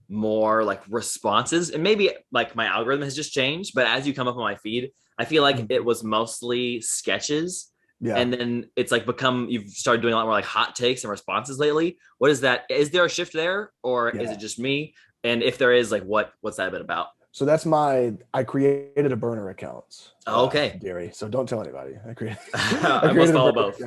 more like responses, and maybe like my algorithm has just changed, but as you come up on my feed, I feel like it was mostly sketches. Yeah. And then it's like you've started doing a lot more like hot takes and responses lately. What is that? Is there a shift there, or is it just me? And if there is, like what's that bit about? So that's I created a burner account. Okay. Gary. So don't tell anybody. I created I must follow both.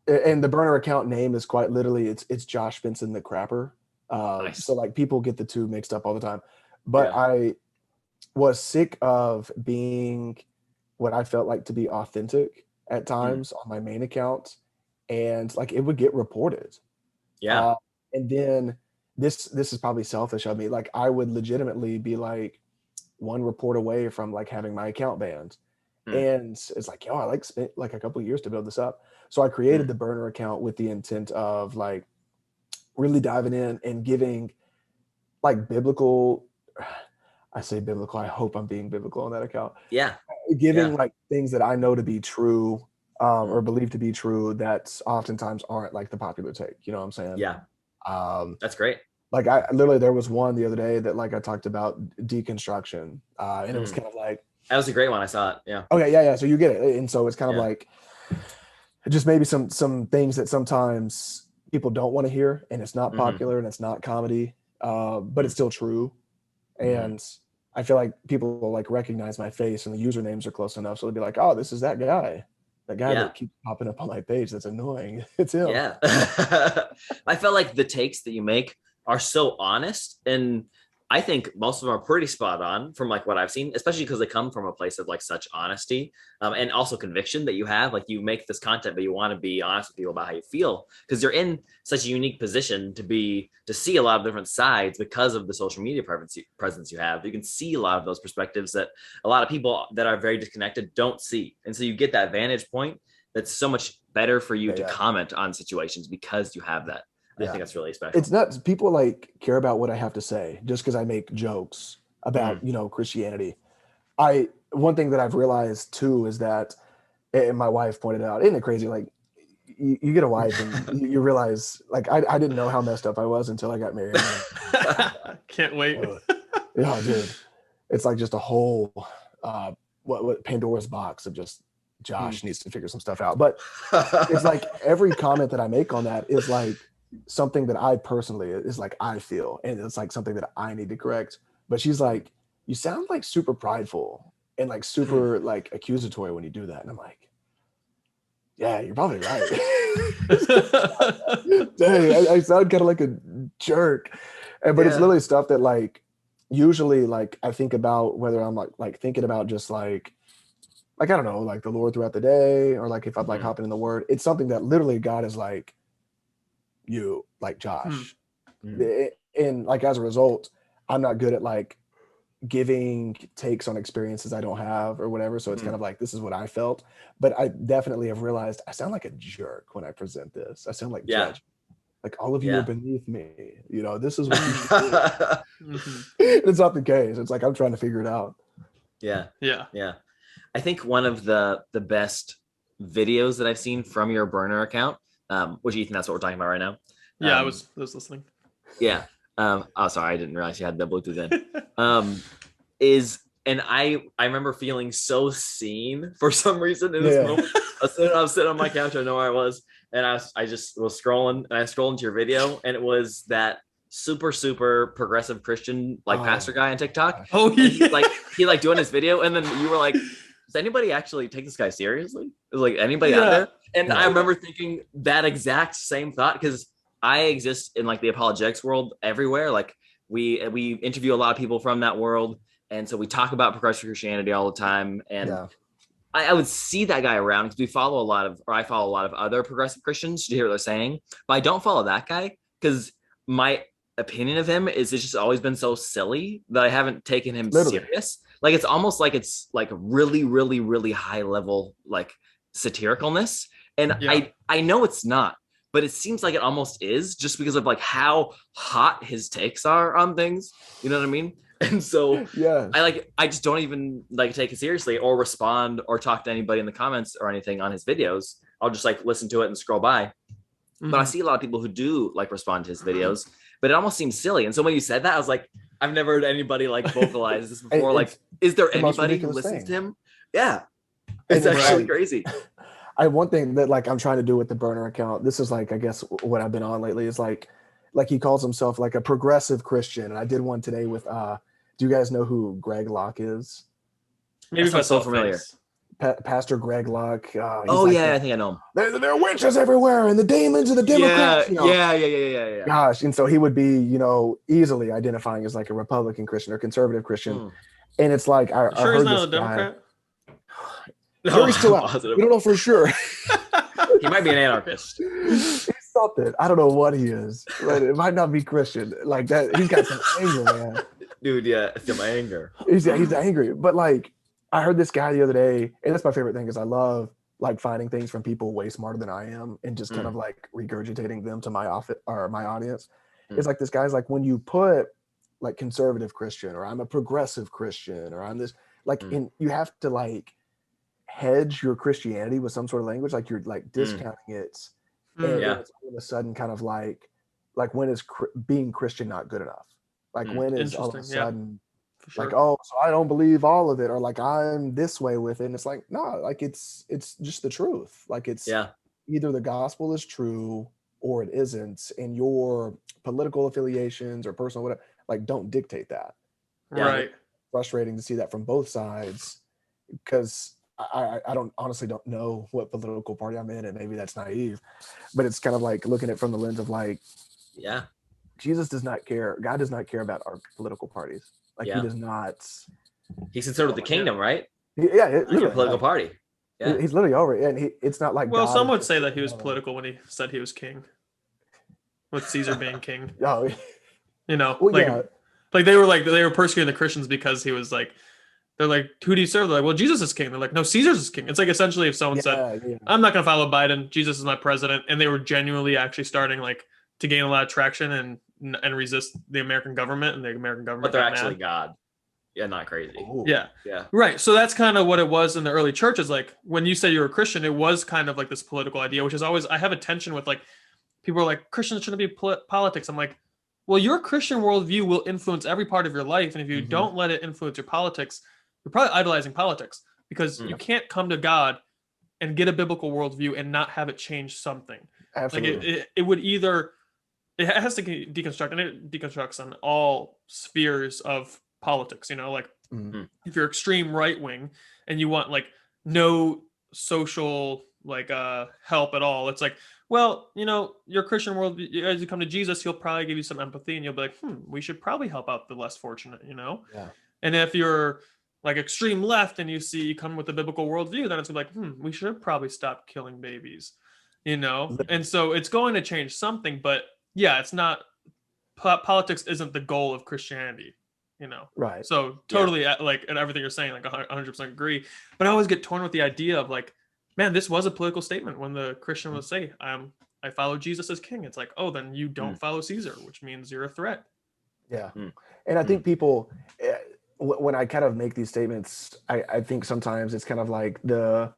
And the burner account name is quite literally it's Josh Benson the Crapper. Nice. So like people get the two mixed up all the time. But I was sick of being what I felt like to be authentic at times on my main account, and like it would get reported. Yeah. And then this is probably selfish of me. Like I would legitimately be like one report away from like having my account banned. And it's like, yo, I like spent like a couple of years to build this up. So I created the burner account with the intent of like really diving in and giving like biblical, I say biblical, I hope I'm being biblical on that account. Yeah. Giving like things that I know to be true or believe to be true that oftentimes aren't like the popular take. You know what I'm saying? Yeah. That's great. Like I literally, there was one the other day that like I talked about deconstruction and it was kind of like, that was a great one. I saw it. Yeah. Okay. Yeah. So you get it. And so it's kind of like just maybe some things that sometimes people don't want to hear, and it's not popular and it's not comedy, but it's still true. And I feel like people will like recognize my face and the usernames are close enough. So they'll be like, oh, this is that guy that keeps popping up on my page. That's annoying. It's him. Yeah. I felt like the takes that you make are so honest, and I think most of them are pretty spot on from like what I've seen, especially because they come from a place of like such honesty and also conviction that you have. Like you make this content, but you want to be honest with people about how you feel because you're in such a unique position to see a lot of different sides because of the social media presence you have. You can see a lot of those perspectives that a lot of people that are very disconnected don't see. And so you get that vantage point that's so much better for you to comment on situations because you have that. I think that's really special. It's nuts. People like care about what I have to say just because I make jokes about, you know, Christianity. One thing that I've realized too is that, and my wife pointed out, isn't it crazy? Like you get a wife and you realize like, I didn't know how messed up I was until I got married. Can't wait. Yeah, dude. It's like just a whole, what Pandora's box of just Josh needs to figure some stuff out. But it's like every comment that I make on that is like, something that I personally is like I feel, and it's like something that I need to correct. But she's like, you sound like super prideful and like super like accusatory when you do that. And I'm like, yeah, you're probably right. Dang, I sound kind of like a jerk. But it's literally stuff that like usually like I think about whether I'm like thinking about just like I don't know, like the Lord throughout the day, or like if I'm like hopping in the Word. It's something that literally God is like, you like Josh. And like as a result, I'm not good at like giving takes on experiences I don't have or whatever. So it's kind of like, this is what I felt. But I definitely have realized I sound like a jerk when I present this. I sound like judge. Like all of you are beneath me. You know, this is what you should do. It's not the case. It's like I'm trying to figure it out. Yeah. I think one of the best videos that I've seen from your burner account, which Ethan, that's what we're talking about right now. Yeah, I was listening. Yeah. Oh, sorry, I didn't realize you had the Bluetooth in. And I remember feeling so seen for some reason in this moment. I was sitting on my couch, I know where I was, and I just was scrolling, and I scrolled into your video, and it was that super progressive Christian pastor guy on TikTok. Oh yeah. He doing his video, and then you were like, does anybody actually take this guy seriously? Is like anybody out there? And I remember thinking that exact same thought, because I exist in like the apologetics world everywhere. Like we interview a lot of people from that world, and so we talk about progressive Christianity all the time. And I would see that guy around because I follow a lot of other progressive Christians to hear what they're saying, but I don't follow that guy because my opinion of him is it's just always been so silly that I haven't taken him serious. Like it's almost like it's like really high level like satiricalness, and I know it's not, but it seems like it almost is, just because of like how hot his takes are on things. You know what I mean? And so I just don't even like take it seriously or respond or talk to anybody in the comments or anything on his videos. I'll just like listen to it and scroll by. But I see a lot of people who do like respond to his videos, but it almost seems silly. And so when you said that, I was like, I've never heard anybody like vocalize this before. Like, is there anybody who listens to him? Yeah. It's actually crazy. One thing that like I'm trying to do with the burner account, this is like, I guess what I've been on lately, is like he calls himself like a progressive Christian. And I did one today with, do you guys know who Greg Locke is? Maybe if I'm so familiar. Pastor Greg Locke. I think I know him. There are witches everywhere, and the demons and the Democrats. Yeah. Gosh, and so he would be, easily identifying as like a Republican Christian or conservative Christian, and it's like I sure heard he's not this a Democrat. Jury's still out. We don't know for sure. He might be an anarchist. He's something. I don't know what he is, but it might not be Christian. Like that, he's got some anger, man. Dude, yeah, some anger. He's angry, but like, I heard this guy the other day, and that's my favorite thing, is I love like finding things from people way smarter than I am and just kind of like regurgitating them to my office or my audience. It's like this guy's like, when you put like conservative Christian, or I'm a progressive Christian, or I'm this, like you have to like hedge your Christianity with some sort of language, like you're like discounting it, and it's all of a sudden kind of like when is being Christian not good enough? Like when is all of a sudden like, oh, so I don't believe all of it, or like I'm this way with it, and it's like, no, like it's just the truth. Like it's either the gospel is true or it isn't, and your political affiliations or personal whatever, like don't dictate that. Right. It's frustrating to see that from both sides, because I honestly don't know what political party I'm in, and maybe that's naive, but it's kind of like looking at it from the lens of like, Jesus does not care. God does not care about our political parties. Like he does not. He's considered the kingdom, right? Yeah, Your political party. Yeah, he's literally over it, and it's not like. Well, some would say that he was political when he said he was king, with Caesar being king. Oh, you know, like they were persecuting the Christians because he was like, they're like, who do you serve? They're like, well, Jesus is king. They're like, no, Caesar's is king. It's like essentially if someone said, I'm not going to follow Biden, Jesus is my president, and they were genuinely actually starting like to gain a lot of traction and resist the American government, and the American government. But they're actually God. Yeah, not crazy. Ooh. Yeah. Yeah. Right. So that's kind of what it was in the early churches. Like when you say you're a Christian, it was kind of like this political idea, which is always, I have a tension with like, people are like, Christians shouldn't be politics. I'm like, well, your Christian worldview will influence every part of your life. And if you don't let it influence your politics, you're probably idolizing politics, because you can't come to God and get a biblical worldview and not have it change something. Absolutely. Like it would either, it has to deconstruct, and it deconstructs on all spheres of politics, you know, like if you're extreme right wing and you want like no social like help at all, it's like, well, you know, your Christian world, as you come to Jesus, he'll probably give you some empathy, and you'll be like, we should probably help out the less fortunate, you know. And if you're like extreme left and you come with a biblical worldview, then it's like, we should probably stop killing babies, you know. And so it's going to change something, but yeah, it's not, politics isn't the goal of Christianity, you know. Right. So totally like, and everything you're saying, like 100% agree. But I always get torn with the idea of like, man, this was a political statement when the Christian would say, I follow Jesus as king. It's like, oh, then you don't follow Caesar, which means you're a threat. Yeah. And I think people, when I kind of make these statements, I think sometimes it's kind of like the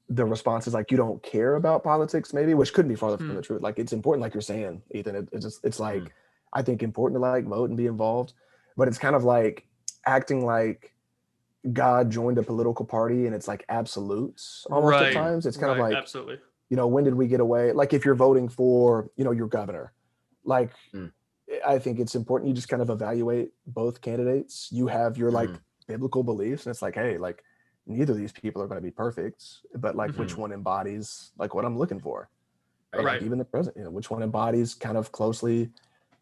response is like, you don't care about politics, maybe, which couldn't be farther from the truth. Like it's important, like you're saying, Ethan. It's like, I think important to like vote and be involved, but it's kind of like acting like God joined a political party and it's like absolutes almost at times. It's kind of like, absolutely. You know, when did we get away? Like if you're voting for, you know, your governor, like I think it's important you just kind of evaluate both candidates. You have your like biblical beliefs, and it's like, hey, like neither of these people are going to be perfect, but like which one embodies like what I'm looking for? Or, like, even the president, you know, which one embodies kind of closely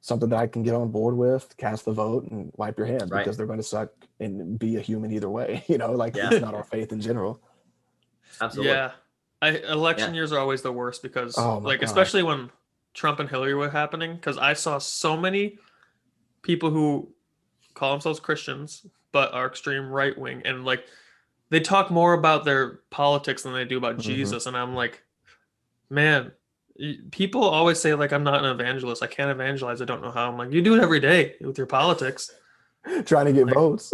something that I can get on board with, cast the vote and wipe your hands, because they're going to suck and be a human either way, you know, like it's not our faith in general. Absolutely. Yeah. Election years are always the worst, because like, especially when Trump and Hillary were happening, because I saw so many people who call themselves Christians but are extreme right wing, and like they talk more about their politics than they do about Jesus. And I'm like, man, people always say like, I'm not an evangelist, I can't evangelize, I don't know how. I'm like, you do it every day with your politics, trying to get votes.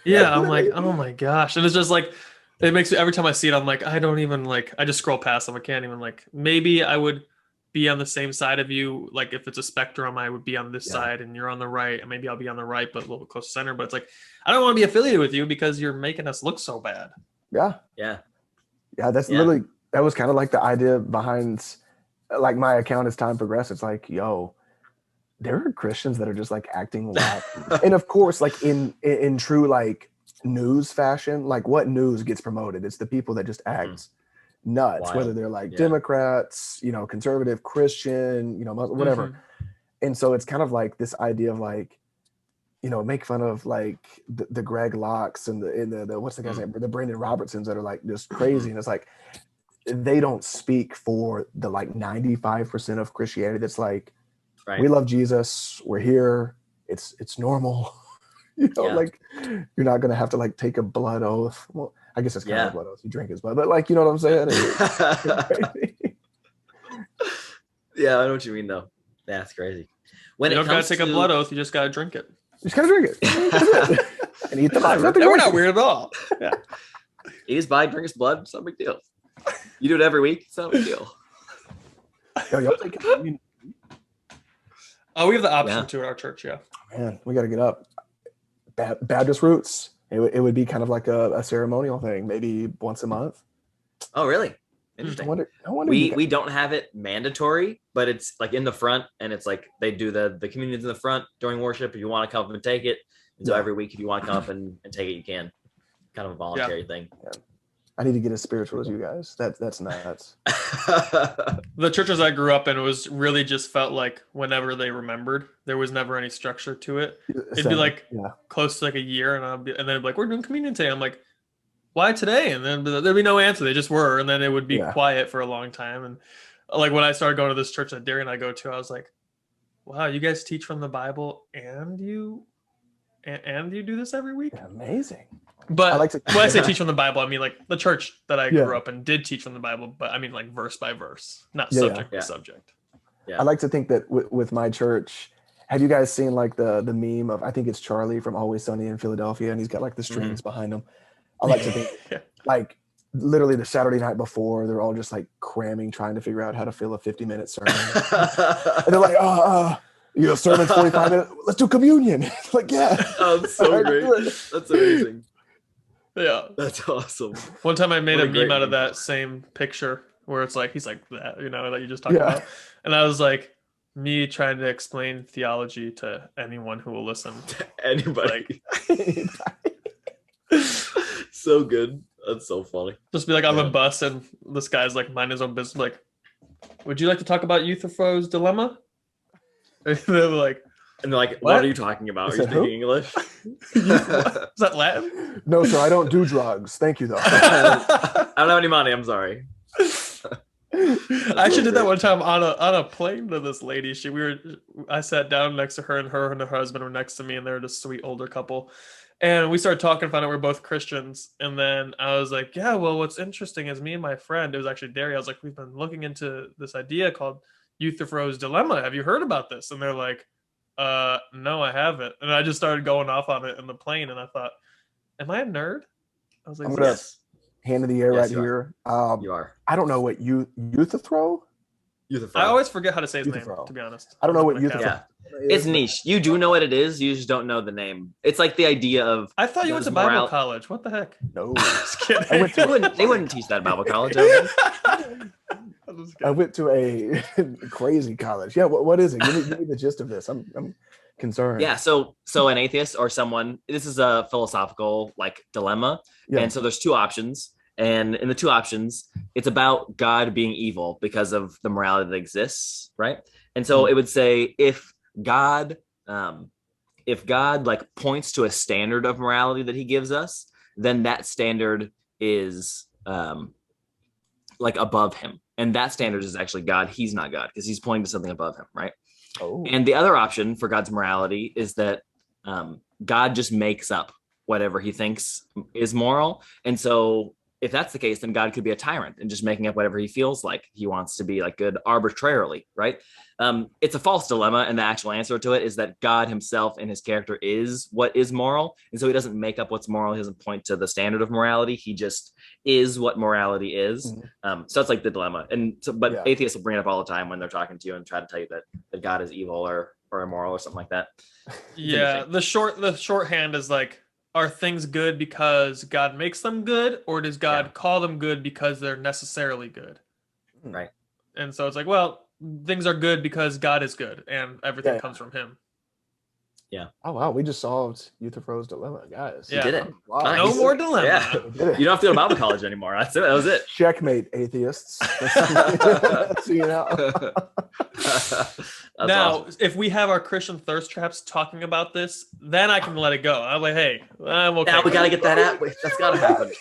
I'm like, oh my gosh. And it's just like, it makes me, every time I see it, I'm like, I don't even like, I just scroll past them. I can't even like, maybe I would be on the same side of you. Like if it's a spectrum, I would be on this side and you're on the right, and maybe I'll be on the right, but a little bit close to center. But it's like, I don't want to be affiliated with you because you're making us look so bad. Yeah. That's literally, that was kind of like the idea behind like my account as time progressed. It's like, yo, there are Christians that are just like acting wild. And of course, like in true like news fashion, like what news gets promoted? It's the people that just act nuts, whether they're like Democrats, you know, conservative, Christian, you know, whatever. And so it's kind of like this idea of like, you know, make fun of like the Greg Locks and the what's the guy's name, the Brandon Robertsons that are like just crazy. And it's like, they don't speak for the like 95% of Christianity that's like, we love Jesus, we're here, it's normal, You know, Yeah. like you're not gonna have to like take a blood oath. Well, I guess it's kind of Yeah. a blood oath. You drink his blood, but like you know what I'm saying? It's crazy. Yeah, I know what you mean though. That's crazy. When You it don't gotta comes take to a blood oath. You just gotta drink it. You just gotta drink it. That's it. And eat the body. Nothing Yeah, we're wrong not with it. weird at all. Yeah. eat his body, drink his blood, it's not a big deal. You do it every week, it's not a big deal. Yo, y'all take communion. Oh, we have the option Yeah. to at our church. Yeah. Man, we gotta get up. Baptist roots. It would be kind of like a ceremonial thing, maybe once a month. Oh, really? I Interesting. wonder you We don't have it mandatory, but it's like in the front, and it's like they do the communions in the front during worship if you want to come up and take it. And so Yeah. every week if you want to come up and take it, you can. Kind of a voluntary thing. I need to get as spiritual as you guys. That's nuts. The churches I grew up in was really just felt like whenever they remembered, there was never any structure to it. It'd be like yeah. close to like a year, and then it'd be like, we're doing communion today. I'm like, why today? And then there'd be no answer. They just were, and then it would be Yeah. quiet for a long time. And like when I started going to this church that Derry and I go to, I was like, wow, you guys teach from the Bible and you do this every week? Amazing. But I like to- when I say teach from the Bible, I mean like the church that I Yeah. grew up in did teach from the Bible, but I mean like verse by verse, not Yeah, subject yeah. by subject. Yeah. I like to think that with my church, have you guys seen like the meme of, I think it's Charlie from Always Sunny in Philadelphia, and he's got like the strings behind him. I like to think Yeah. like literally the Saturday night before, they're all just like cramming, trying to figure out how to fill a 50-minute sermon. And they're like, sermon's 45 minutes. Let's do communion. Like, yeah. Oh, that's so Alright, great. do it. That's amazing. Yeah. That's awesome. One time I made What a a great meme out of meme. that same picture where it's like, he's like that, that you just talked Yeah. about. And I was like, me trying to explain theology to anyone who will listen. Anybody. So good. That's so funny. Just be like on Yeah. the bus and this guy's like mind his own business. Like, would you like to talk about Euthyphro's dilemma? And they're like, And they're like, What? what are you talking about? Are Is you that who? speaking English? is that Latin? No, sir, I don't do drugs. Thank you, though. I don't have any money. I'm sorry. I actually did that one time on a plane to this lady. I sat down next to her, and her husband were next to me, and they're just a sweet older couple. And we started talking, found out we're both Christians. And then I was like, yeah, well, what's interesting is me and my friend, it was actually Derry, I was like, we've been looking into this idea called Euthyphro's dilemma. Have you heard about this? And they're like, no, I haven't. And I just started going off on it in the plane, and I thought, am I a nerd? I was like, I'm gonna- Yes, Hand in the air Yes, right you are. here. you are. I don't know what Euthyphro? Euthyphro. I always forget how to say his name, Euthyphro. to be honest. I don't know what I'm looking at Euthyphro it. Yeah. It's niche. You do know what it is. You just don't know the name. It's like the idea of. I thought you went to Does Bible moral- college. What the heck? No. Just kidding. I went to- They wouldn't teach that at Bible college. I don't think. I'm just I kidding. went to a crazy college. Yeah, what is it? Give me the gist of this. I'm concerned. Yeah. So an atheist or someone. This is a philosophical like dilemma, Yeah. and so there's two options. And in the two options, it's about God being evil because of the morality that exists, right? And so it would say if God like points to a standard of morality that he gives us, then that standard is like above him. And that standard is actually God. He's not God because he's pointing to something above him, right? Oh. And the other option for God's morality is that God just makes up whatever he thinks is moral. And so if that's the case, then God could be a tyrant and just making up whatever he feels like he wants to be like good arbitrarily, right? It's a false dilemma. And the actual answer to it is that God himself and his character is what is moral. And so he doesn't make up what's moral. He doesn't point to the standard of morality. He just is what morality is. So that's like the dilemma. And so, but Yeah. atheists will bring it up all the time when they're talking to you and try to tell you that God is evil or immoral or something like that. Yeah, the shorthand is like, are things good because God makes them good, or does God call them good because they're necessarily good? Right. And so it's like, well, things are good because God is good, and everything Yeah. comes from Him. Oh wow, we just solved Euthyphro's dilemma, guys. Yeah. Did it. Wow. Nice. No more dilemma. Yeah. We did it. You don't have to go to Bible college anymore. That's it. That was it. Checkmate, atheists. See you now. That's Now, awesome. if we have our Christian thirst traps talking about this, then I can let it go. I'm like, hey, I'm okay. Now we gotta get that out. That's gotta happen.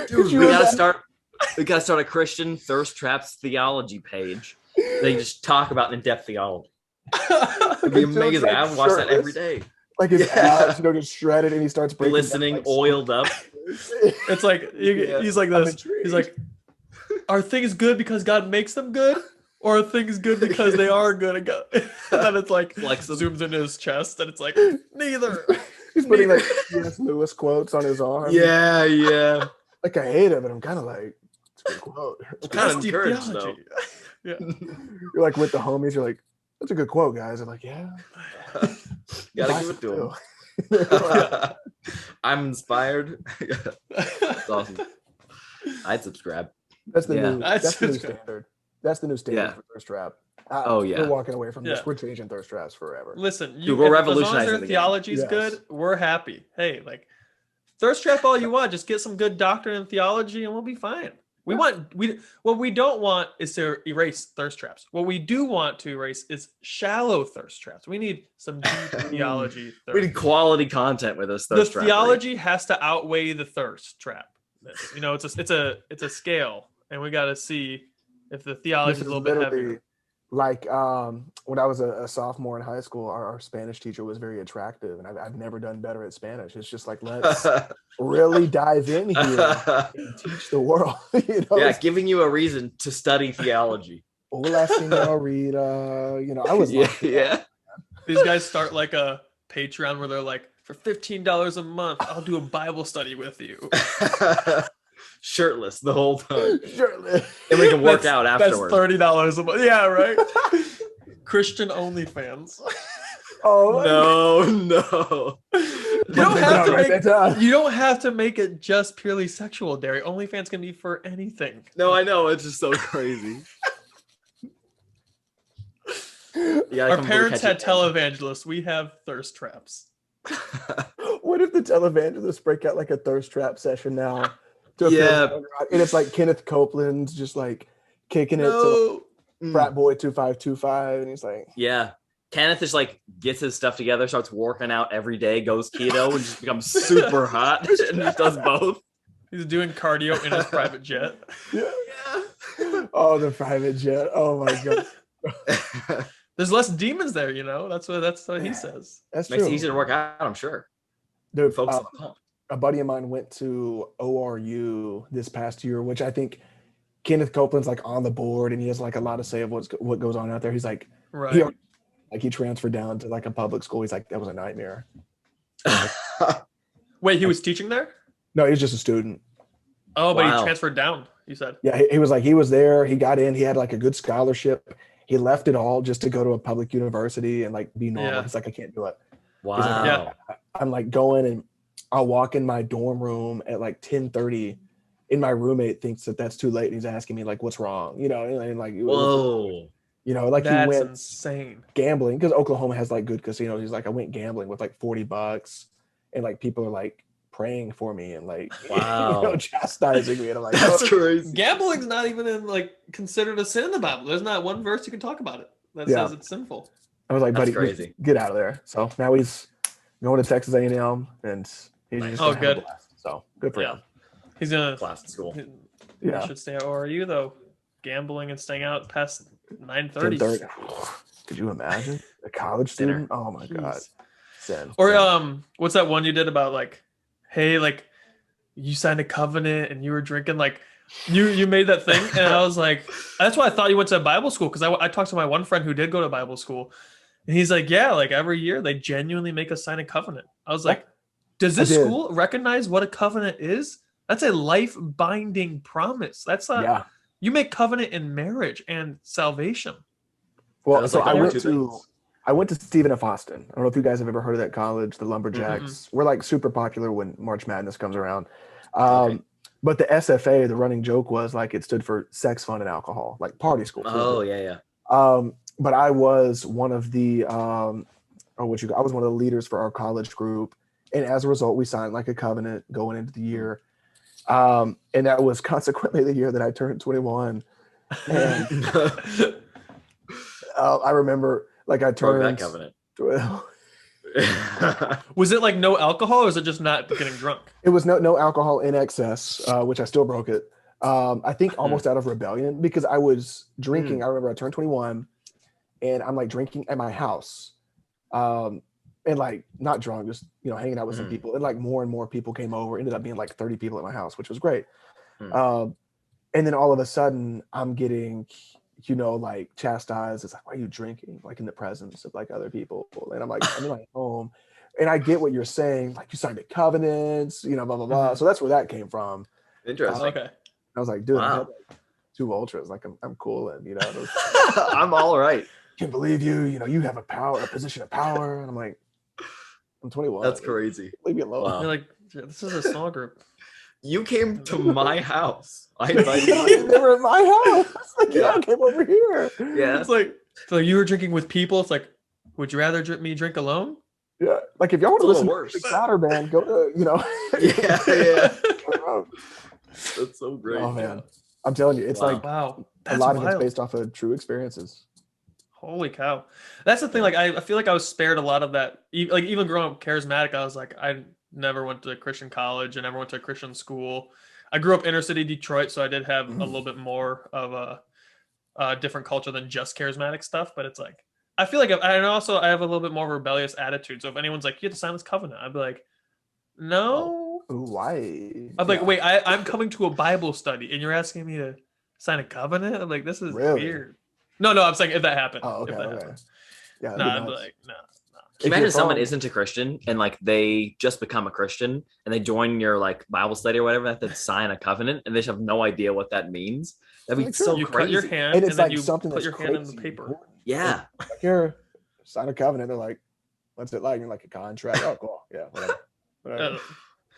Dude, We gotta start. We gotta start a Christian thirst traps theology page. They just talk about in-depth theology. It'd be amazing. I would watch that every day. like his abs, get shredded, and he starts breaking glistening, down, oiled up. It's like he's like I'm this. intrigued. He's like, are things good because God makes them good, or are things good because they are good and God? And then it's like zooms into his chest, and it's like neither. He's putting like C.S. Lewis quotes on his arm. Yeah. Like I hate it, but I'm kind of like, it's a good quote. It's kind of That's deep encouraged theology. though. Yeah. You're like with the homies. You're like, that's a good quote, guys. I'm like, yeah. Gotta give it to him. I'm inspired. That's awesome. I'd subscribe. That's the Yeah. new. That's the new standard. That's the new standard Yeah. for thirst trap. Oh, yeah. We're walking away from this. Yeah. We're changing thirst traps forever. Listen, Dude, we're as long revolutionizing as their the game. theology is Yes. good, we're happy. Hey, like thirst trap all you want. Just get some good doctrine and theology, and we'll be fine. What we don't want is to erase thirst traps. What we do want to erase is shallow thirst traps. We need some deep theology. We need quality content with this The thirst trap. theology has to outweigh the thirst trap. You know, it's a scale, and we got to see if the theology is a little bit heavier. Like when I was a sophomore in high school, our Spanish teacher was very attractive, and I've never done better at Spanish. It's just like, let's really dive in here and teach the world. You know? Yeah, giving you a reason to study theology. Hola, señorita. You know, I was Yeah. These guys start like a Patreon where they're like, for $15 a month, I'll do a Bible study with you. Shirtless the whole time. Shirtless. And we can work out afterwards. That's $30 a month. Yeah, right. Christian OnlyFans. Oh No. You don't have to make it just purely sexual, Derry. OnlyFans can be for anything. No, I know. It's just so crazy. Our parents had televangelists. We have thirst traps. What if the televangelists break out like a thirst trap session now? Yeah. And it's like Kenneth Copeland's just like kicking it to Frat Boy 2525, and he's like, yeah. Kenneth just like gets his stuff together, starts working out every day, goes keto, and just becomes super hot, and just does both. He's doing cardio in his private jet. Yeah. Oh, the private jet. Oh my god. There's less demons there, you know. That's what he says. That's Makes true. it easier to work out, I'm sure. Dude, Focus on the pump. a buddy of mine went to ORU this past year, which I think Kenneth Copeland's like on the board, and he has like a lot to say of what goes on out there. He's like, Right. he transferred down to like a public school. He's like, that was a nightmare. Wait, he was teaching there? No, he was just a student. Oh, but Wow. he transferred down, you said. Yeah, he was like, he was there. He got in. He had like a good scholarship. He left it all just to go to a public university and like be normal. Yeah. He's like, I can't do it. Wow. He's like, Yeah. I'm like going, and I'll walk in my dorm room at like 10:30, and my roommate thinks that that's too late. And he's asking me like, what's wrong? You know, and like, Whoa. you know, like That's he went insane. gambling because Oklahoma has like good casinos. He's like, I went gambling with like $40, and like people are like praying for me and like, Wow. chastising me. And I'm like, That's oh, crazy. Gambling's not even in like considered a sin in the Bible. There's not one verse you can talk about it that Yeah. says it's sinful. I was like, That's buddy, crazy. get out of there. So now he's going to Texas A&M, and he's just Oh, gonna have a good. blast. So good for Yeah. him. He's gonna Class at school. Yeah. should stay at ORU though. Gambling and staying out past 9:30. 10:30. Could you imagine a college Dinner. student? Oh my god. Jeez. Sin. Or what's that one you did about like, hey, like you signed a covenant and you were drinking, like you made that thing, and I was like, that's why I thought you went to Bible school, because I talked to my one friend who did go to Bible school, and he's like, yeah, like every year they genuinely make us sign a covenant. I was like, does this did. school recognize what a covenant is? That's a life binding promise. That's not. Yeah. You make covenant in marriage and salvation. Well, That's so like I the went two to things. Stephen F. Austin. I don't know if you guys have ever heard of that college, the Lumberjacks. Mm-hmm. We're like super popular when March Madness comes around. Okay. But the SFA, the running joke was like it stood for sex, fun, and alcohol, like party school. Oh, yeah. But I was one of the I was one of the leaders for our college group, and as a result, we signed like a covenant going into the year. And that was consequently the year that I turned 21. And I remember like I Broke turned that covenant. 12. Was it like no alcohol, or is it just not getting drunk? It was no alcohol in excess, which I still broke it. I think almost out of rebellion because I was drinking. I remember I turned 21 and I'm like drinking at my house. and like not drunk, just hanging out with some Mhm. people, and like more and more people came over. Ended up being like 30 people at my house, which was great. Hmm. And then all of a sudden, I'm getting like chastised. It's like, why are you drinking like in the presence of like other people? And I'm like, I'm in my home, and I get what you're saying. Like you signed a covenants, blah blah blah. Mhm. So that's where that came from. Interesting. Okay. I was like, dude, I had Wow. like 2 ultras. Like I'm cool, and those, I'm all right. can't believe you. You have a position of power, and I'm like, I'm 21. That's crazy. Leave me alone. Wow. You're like, this is a small group. You came to my house. I invited They you. were at my house. Like, Yeah. came over here. Yeah. It's like, so you were drinking with people. It's like, would you rather me drink alone? Yeah, like if y'all want It's to a listen little to worse. the Crowder band, go to Yeah. That's so great. Oh man, I'm telling you, it's Wow. like Wow, a that's lot of it's wild. based off of true experiences. Holy cow. That's the thing. Like, I feel like I was spared a lot of that. Like, even growing up charismatic, I was like, I never went to Christian college. I never went to a Christian school. I grew up inner city Detroit, so I did have a little bit more of a different culture than just charismatic stuff. But it's like, I feel like, I have a little bit more rebellious attitude. So if anyone's like, you have to sign this covenant, I'd be like, no. Ooh, why? I'm like, Yeah. wait, I'm coming to a Bible study and you're asking me to sign a covenant? I'm like, this is Really? weird. No, I'm saying if that happened. Oh, okay, If that okay. happened. Yeah, No, that'd I'd be be nuts. like, no. Can you If you're imagine someone from- isn't a Christian and like they just become a Christian and they join your like Bible study or whatever, they have to sign a covenant and they just have no idea what that means? That'd be Like, so You crazy. cut your hand and and, it's then like you something put that's your hand in the crazy paper. important. Yeah. Like here, sign a covenant. They're like, what's it like? You're like a contract. Oh, cool. Yeah, whatever. Uh,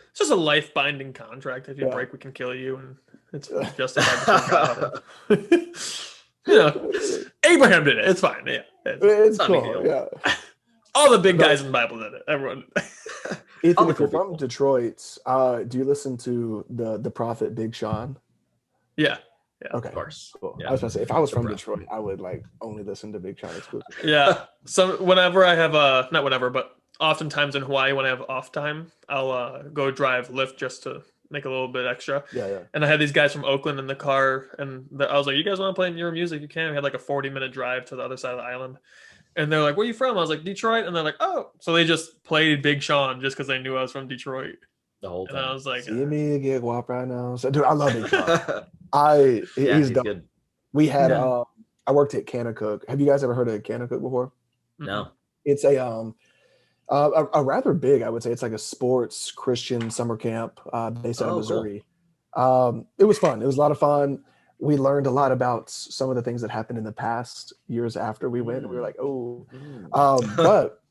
it's just a life binding contract. If you Yeah. break, we can kill you, and it's Yeah. justified between God and Abraham did it. It's fine. Yeah, It's not a big cool. deal. Yeah. all the big No. guys in the Bible did it. Everyone. Ethan, All the if you're cool from people. Detroit, do you listen to the prophet Big Sean? Yeah, Okay, Of course. cool. Yeah. I was gonna say if I was The from prophet. Detroit, I would like only listen to Big Sean exclusively. yeah. So whenever I have not whenever, but oftentimes in Hawaii when I have off time, I'll go drive Lyft just to make a little bit extra. Yeah. And I had these guys from Oakland in the car, and I was like, "You guys want to play your music? You can." We had like a 40-minute drive to the other side of the island, and they're like, "Where are you from?" I was like, "Detroit," and they're like, "Oh," so they just played Big Sean just because they knew I was from Detroit, The whole and I time. was like, See me get guap right now. So, dude, I love Big Sean. Yeah, He's he's dope. good. We had Yeah. I worked at Cook. Have you guys ever heard of Cook before? No. It's a rather big, I would say. It's like a sports Christian summer camp based out of Oh, cool. Missouri. It was fun. It was a lot of fun. We learned a lot about some of the things that happened in the past years after we went. And we were like, oh, but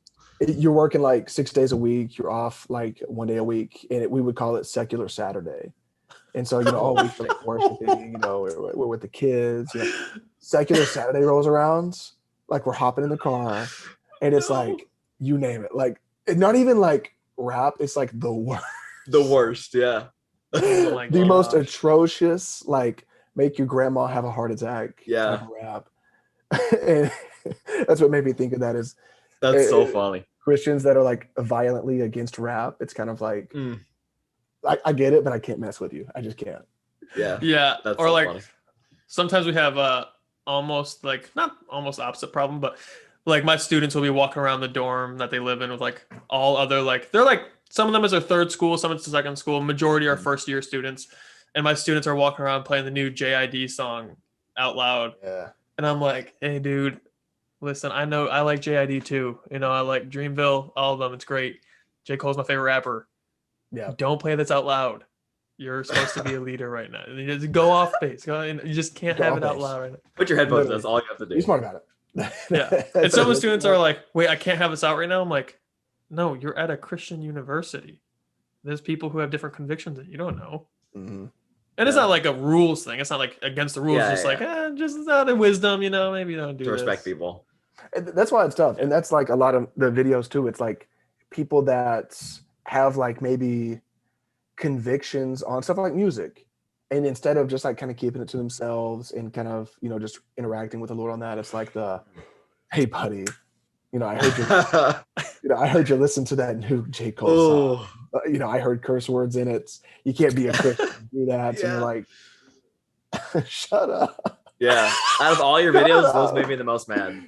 you're working like 6 days a week. You're off like 1 day a week, and we would call it secular Saturday. And so, all week we're like worshiping, we're with the kids. Secular Saturday rolls around, like we're hopping in the car, and it's like, you name it. Like, not even like rap, it's like the worst. The worst, yeah. Oh my The most gosh. atrocious, like, make your grandma have a heart attack Yeah. type of rap. And that's what made me think of that is That's so funny. Christians that are like violently against rap. It's kind of like, I get it, but I can't mess with you. I just can't. Yeah. Yeah, That's or so like funny. sometimes we have almost like not almost opposite problem, but like my students will be walking around the dorm that they live in with like all other like they're like some of them is their third school, some it's the second school, majority are first year students, and my students are walking around playing the new JID song out loud, Yeah. and I'm like, hey dude, listen, I know I like JID too, I like Dreamville, all of them, it's great. J. Cole's my favorite rapper. Yeah. Don't play this out loud. You're supposed to be a leader right now. You just go off base. You just can't Go have off it out base. loud right now. Put your headphones. Literally. That's all you have to do. Be smart about it. Yeah. And some of the students are like, wait, I can't have this out right now. I'm like, no, you're at a Christian university. There's people who have different convictions that you don't know. Mhm. And it's Yeah. not like a rules thing. It's not like against the rules. Yeah, it's just yeah. like, just out of wisdom, maybe don't do To respect this. people. And that's why it's tough. And that's like a lot of the videos too. It's like people that have like maybe convictions on stuff like music. And instead of just like kind of keeping it to themselves and kind of, just interacting with the Lord on that, it's like hey buddy, I heard you listen to that new J. Cole song. Oh, I heard curse words in it. You can't be a Christian and do that. Yeah. And you're like, shut up. yeah. Out of all your videos, those made me the most mad.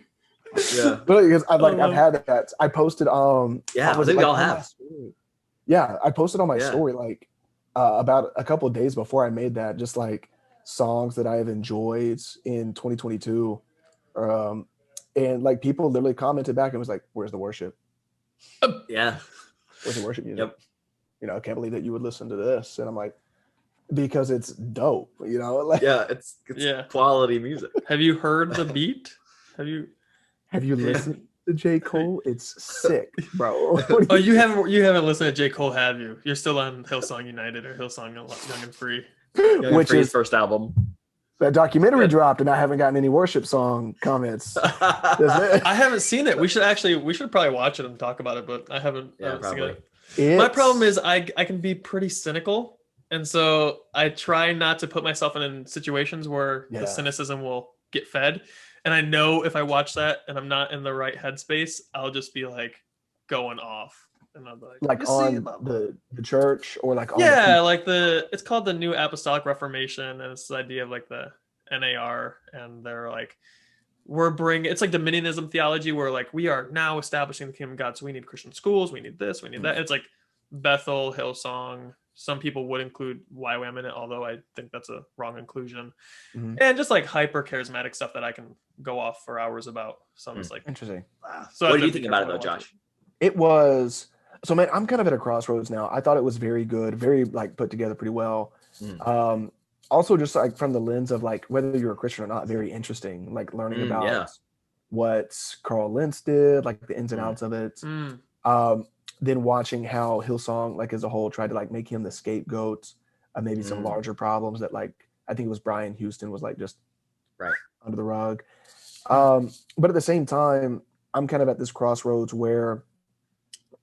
Yeah. But because I've had that. I posted Yeah, I was think it, we all on my have. story? Yeah, I posted on my Yeah. story like about a couple of days before I made that, just like songs that I have enjoyed in 2022. Um, and like people literally commented back and was like, "Where's the worship? Yeah. Where's the worship music? Yep. You know, I can't believe that you would listen to this." And I'm like, because it's dope, you know. Like, Yeah, it's Yeah. quality music. Have you heard the beat? Have you listened to J. Cole? It's sick, bro. Oh, you haven't listened to J. Cole, have you? You're still on Hillsong United or Hillsong Young and Free. Young Which Free's is first album. that documentary Good. dropped, and I haven't gotten any worship song comments. That's it. I haven't seen it. We should probably watch it and talk about it, but I haven't seen probably. it. My problem is I can be pretty cynical, and so I try not to put myself in situations where the cynicism will get fed. And I know if I watch that and I'm not in the right headspace, I'll just be like going off. And I'll be like on the church or like on it's called the New Apostolic Reformation, and it's the idea of like the NAR, and they're like it's like dominionism theology, where like we are now establishing the kingdom of God, so we need Christian schools, we need this, we need that. It's like Bethel, Hillsong. Some people would include YWAM in it, although I think that's a wrong inclusion. And just like hyper charismatic stuff that I can go off for hours about. So I'm just like, interesting. So what do you think about it though, Josh? It was so, man, I'm kind of at a crossroads now. I thought it was very good, very like put together pretty well. Also just like from the lens of like whether you're a Christian or not, very interesting, like learning about what Carl Lentz did, like the ins and outs of it. Then watching how Hillsong, like as a whole, tried to like make him the scapegoat of maybe some larger problems that like I think it was Brian Houston was like just under the rug. But at the same time, I'm kind of at this crossroads where,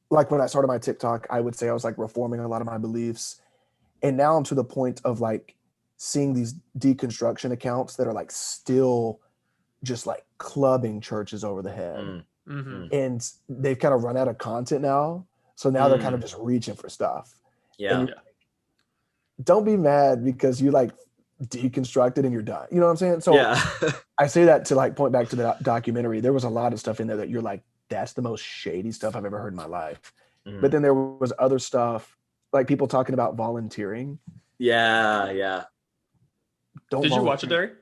like when I started my TikTok, I would say I was like reforming a lot of my beliefs, and now I'm to the point of like seeing these deconstruction accounts that are like still just like clubbing churches over the head. And they've kind of run out of content now. So now they're kind of just reaching for stuff. Yeah. Don't be mad because you like deconstructed and you're done. You know what I'm saying? So I say that to like point back to the documentary. There was a lot of stuff in there that you're like, that's the most shady stuff I've ever heard in my life. But then there was other stuff, like people talking about volunteering. Yeah. Did you watch it, Derek?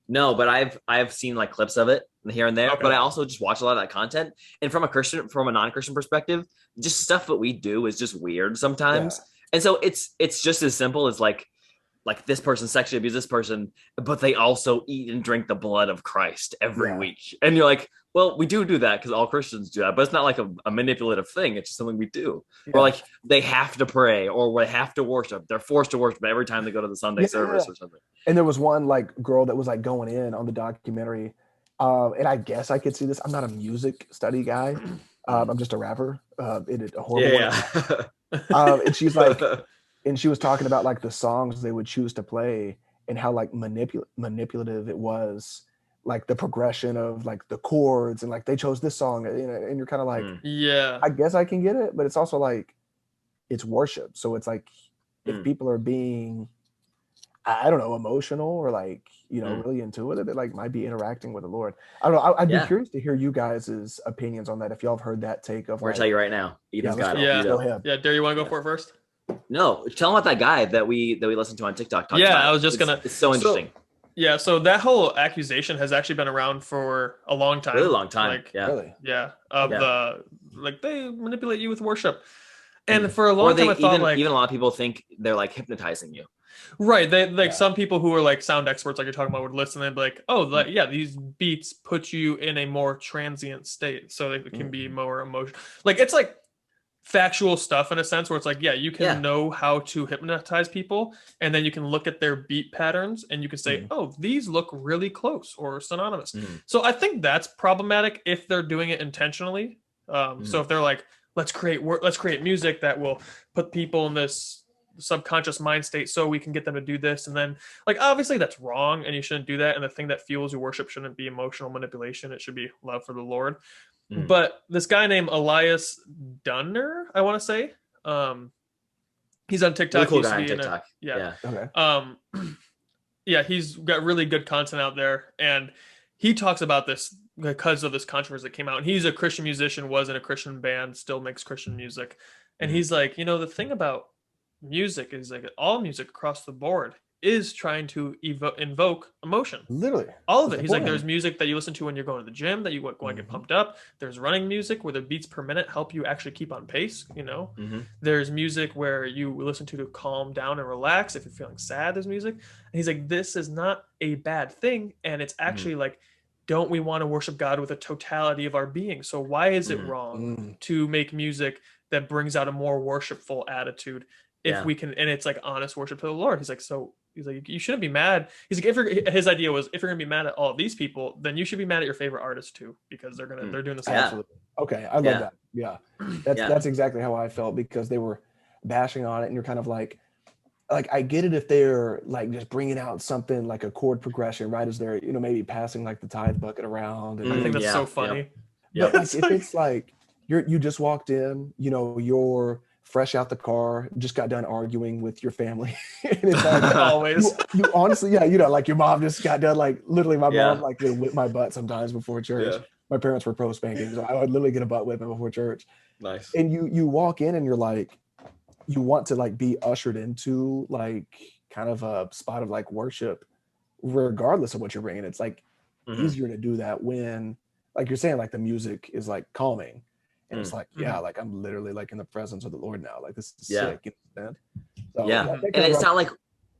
No, but I've seen like clips of it here and there. Okay. But I also just watch a lot of that content. And from a non-Christian perspective, just stuff that we do is just weird sometimes. And so it's just as simple as like this person sexually abused this person, but they also eat and drink the blood of Christ every week. And you're like, well, we do that because all Christians do that, but it's not like a manipulative thing. It's just something we do. Or like they have to pray or they have to worship. They're forced to worship every time they go to the Sunday service or something. And there was one like girl that was like going in on the documentary. And I guess I could see this. I'm not a music study guy. I'm just a rapper. In a horrible way. And she's like, and she was talking about like the songs they would choose to play and how like manipulative it was, like the progression of like the chords and like they chose this song, you know, and you're kind of like, I guess I can get it, but it's also like it's worship. So it's like if people are being, I don't know, emotional or like, you know, really intuitive, it like might be interacting with the Lord. I don't know. I'd be curious to hear you guys' opinions on that. If y'all have heard that take of, we're gonna tell you right now. Eden's got it. Yeah, Derry, you want to go for it first? No, tell them about that guy that we listened to on TikTok. I was just gonna. It's so interesting. So that whole accusation has actually been around for a long time. Really long time. Like, really? The like they manipulate you with worship, and for a long time I thought even a lot of people think they're like hypnotizing you. Right. They like some people who are like sound experts, like you're talking about, would listen and be like, oh, these beats put you in a more transient state, so they can be more emotional. Like it's like factual stuff in a sense where it's like, you can know how to hypnotize people, and then you can look at their beat patterns and you can say, oh, these look really close or synonymous. So I think that's problematic if they're doing it intentionally. So if they're like, let's create music that will put people in this subconscious mind state so we can get them to do this, and then like obviously that's wrong and you shouldn't do that, and the thing that fuels your worship shouldn't be emotional manipulation. It should be love for the Lord. But this guy named Elias Dunner, I want to say, he's on TikTok. Really cool guy on TikTok. Okay. He's got really good content out there, and he talks about this because of this controversy that came out. And he's a Christian musician, was in a Christian band, still makes Christian music. And he's like, the thing about music is like all music across the board is trying to invoke emotion. Literally. All of it. He's like, there's music that you listen to when you're going to the gym that you want to get pumped up. There's running music where the beats per minute help you actually keep on pace, There's music where you listen to calm down and relax. If you're feeling sad, there's music. And he's like, this is not a bad thing. And it's actually like, don't we want to worship God with a totality of our being? So why is it wrong to make music that brings out a more worshipful attitude if we can, and it's like honest worship to the Lord? He's like, you shouldn't be mad. He's like, his idea was, if you're gonna be mad at all of these people, then you should be mad at your favorite artist too, because they're doing the same. Absolutely. Okay, I love that. Yeah, that's exactly how I felt, because they were bashing on it, and you're kind of like I get it if they're like just bringing out something like a chord progression right as they're maybe passing like the tithe bucket around. And I think that's so funny. But like, if it's like you just walked in, you're fresh out the car, just got done arguing with your family, and it's like always you honestly, like your mom just got done, like literally my mom like would whip my butt sometimes before church. My parents were pro spanking, so I would literally get a butt whipping before church. Nice. And you walk in and you're like, you want to like be ushered into like kind of a spot of like worship, regardless of what you're bringing. It's like easier to do that when, like you're saying, like the music is like calming. And it's like, like I'm literally like in the presence of the Lord now. Like this is sick. You know? So, and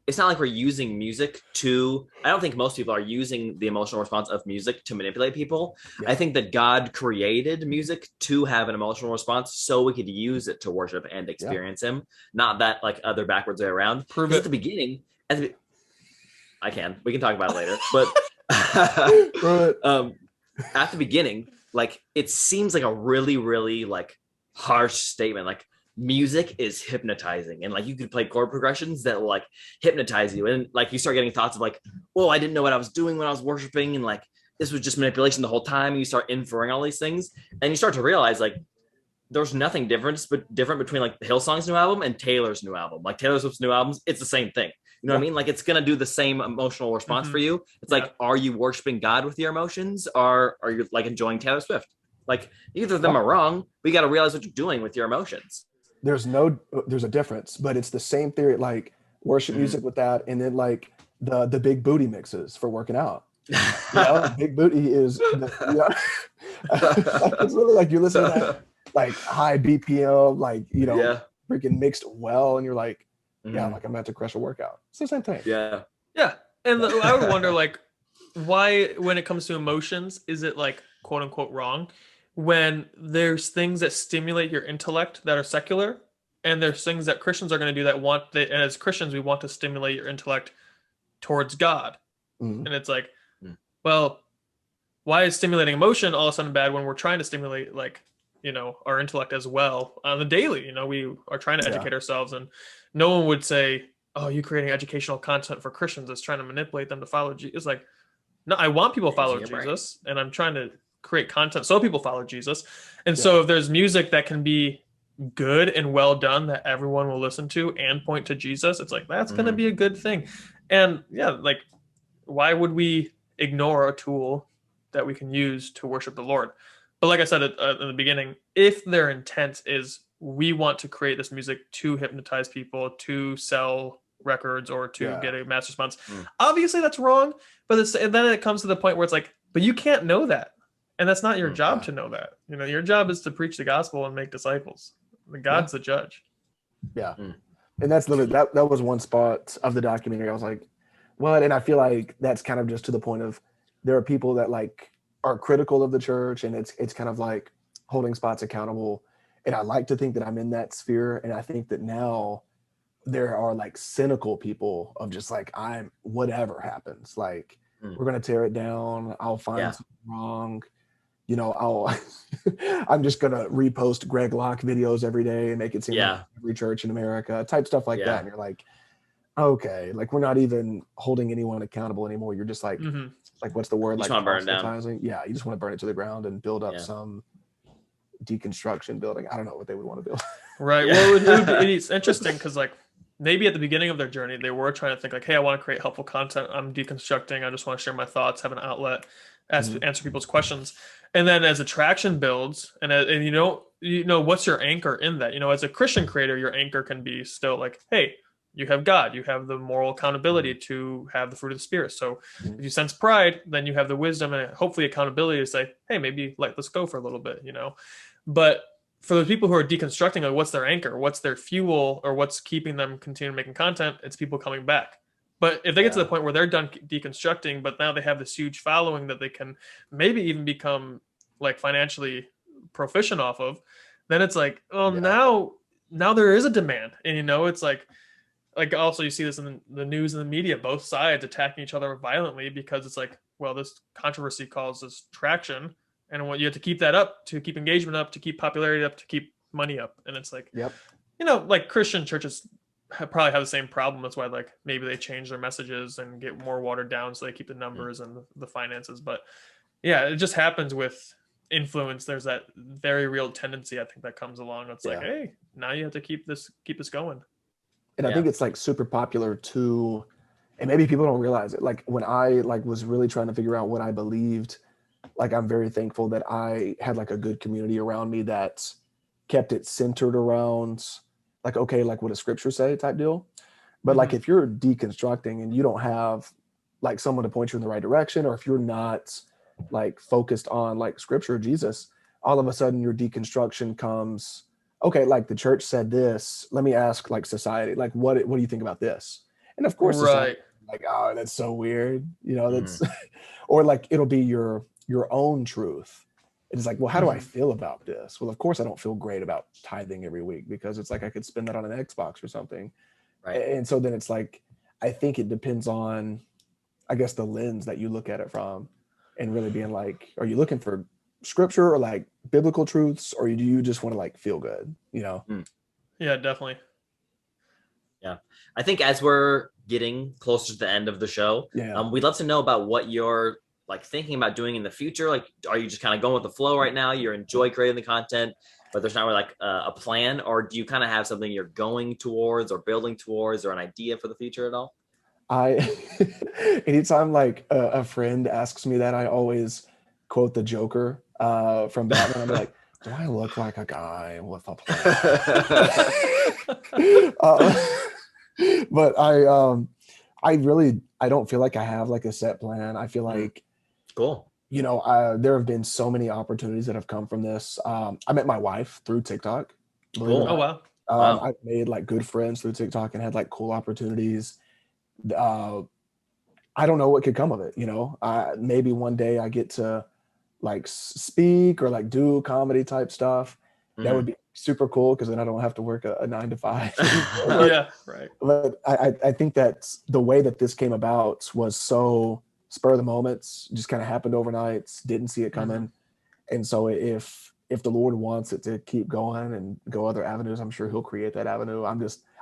it's not like we're using music to, I don't think most people are using the emotional response of music to manipulate people. I think that God created music to have an emotional response so we could use it to worship and experience him. Not that like other backwards way around. Prove it. At the beginning, we can talk about it later, but at the beginning, like it seems like a really, really like harsh statement. Like music is hypnotizing, and like you could play chord progressions that will like hypnotize you, and like you start getting thoughts of like, oh, I didn't know what I was doing when I was worshiping, and like this was just manipulation the whole time. And you start inferring all these things, and you start to realize like there's nothing different between like Hillsong's new album and Taylor's new album. Like Taylor Swift's new albums, it's the same thing. You know what I mean? Like it's gonna do the same emotional response for you. It's like, are you worshiping God with your emotions, or are you like enjoying Taylor Swift? Like either of them are wrong. We got to realize what you're doing with your emotions. There's a difference, but it's the same theory. Like worship music with that, and then like the big booty mixes for working out. Big booty is like, it's literally like you're listening to like high BPM, like freaking mixed well, and you're like, like I'm about to crush a workout. It's the same thing. Yeah. And I would wonder like why, when it comes to emotions, is it like quote unquote wrong when there's things that stimulate your intellect that are secular, and there's things that Christians are going to do and as Christians we want to stimulate your intellect towards God. And it's like, well, why is stimulating emotion all of a sudden bad when we're trying to stimulate like our intellect as well on the daily? We are trying to educate ourselves, and no one would say, oh, you creating educational content for Christians that's trying to manipulate them to follow Jesus. It's like, no, I want people to follow Jesus, and I'm trying to create content so people follow Jesus. And so if there's music that can be good and well done that everyone will listen to and point to Jesus, it's like, that's going to be a good thing. And like, why would we ignore a tool that we can use to worship the Lord? But like I said in the beginning, if their intent is we want to create this music to hypnotize people, to sell records, or to get a mass response, obviously that's wrong. But then it comes to the point where it's like, but you can't know that. And that's not your job to know that. Your job is to preach the gospel and make disciples. God's the judge. Yeah. And that's literally, that was one spot of the documentary. I was like, what? And I feel like that's kind of just to the point of, there are people that like are critical of the church, and it's kind of like holding spots accountable. And I like to think that I'm in that sphere. And I think that now there are like cynical people of just like, whatever happens, like we're going to tear it down. I'll find something wrong. I'm just going to repost Greg Locke videos every day and make it seem like every church in America type stuff like that. And you're like, okay, like we're not even holding anyone accountable anymore. You're just like, like, what's the word? You like just want to burn it down. Yeah. You just want to burn it to the ground and build up some deconstruction building. I don't know what they would want to build. Right. Well, it's interesting because like maybe at the beginning of their journey, they were trying to think like, hey, I want to create helpful content. I'm deconstructing. I just want to share my thoughts, have an outlet. answer people's questions. And then as attraction builds, and you know what's your anchor in that. You know, as a Christian creator, your anchor can be still like, hey, you have God, you have the moral accountability to have the fruit of the Spirit. So if you sense pride, then you have the wisdom and hopefully accountability to say, hey, maybe let's go for a little bit, you know. But for those people who are deconstructing, like, what's their anchor, what's their fuel, or what's keeping them continue making content, it's people coming back. But if they get to the point where they're done deconstructing, but now they have this huge following that they can maybe even become like financially proficient off of, then it's like, oh, now there is a demand. And, you know, it's like also you see this in the news and the media, both sides attacking each other violently because it's like, well, this controversy causes traction. And what you have to keep that up, to keep engagement up, to keep popularity up, to keep money up. And it's like, you know, like Christian churches probably have the same problem. That's why like maybe they change their messages and get more watered down so they keep the numbers and the finances. But yeah, it just happens with influence. There's that very real tendency, I think, that comes along. It's like, hey, now you have to keep this going. And I think it's like super popular too, and maybe people don't realize it. Like when I like was really trying to figure out what I believed, like I'm very thankful that I had like a good community around me that kept it centered around like, okay, like what does scripture say type deal. But like if you're deconstructing and you don't have like someone to point you in the right direction, or if you're not like focused on like scripture or Jesus, all of a sudden your deconstruction comes, okay, like the church said this, let me ask like society, like what do you think about this? And of course society, like, oh, that's so weird, you know, that's or like it'll be your own truth. It's like, well, how do I feel about this? Well, of course I don't feel great about tithing every week because it's like I could spend that on an Xbox or something. Right. And so then it's like, I think it depends on, I guess, the lens that you look at it from, and really being like, are you looking for scripture or like biblical truths, or do you just want to like feel good, you know? Yeah, definitely. Yeah, I think as we're getting closer to the end of the show, we'd love to know about what you're like thinking about doing in the future. Like, are you just kind of going with the flow right now? You enjoy creating the content, but there's not really like a plan, or do you kind of have something you're going towards or building towards, or an idea for the future at all? Anytime like a friend asks me that, I always quote the Joker from Batman. I'm like, do I look like a guy with a plan? But I don't feel like I have like a set plan. I feel like, cool. You know, there have been so many opportunities that have come from this. I met my wife through TikTok. Cool. Oh, wow. I've made like good friends through TikTok and had like cool opportunities. I don't know what could come of it, you know. Maybe one day I get to like speak or like do comedy type stuff. That would be super cool because then I don't have to work a 9-to-5. Yeah, right. But I think that the way that this came about was so spur of the moments, just kind of happened overnight, didn't see it coming. And so if the Lord wants it to keep going and go other avenues, I'm sure he'll create that avenue.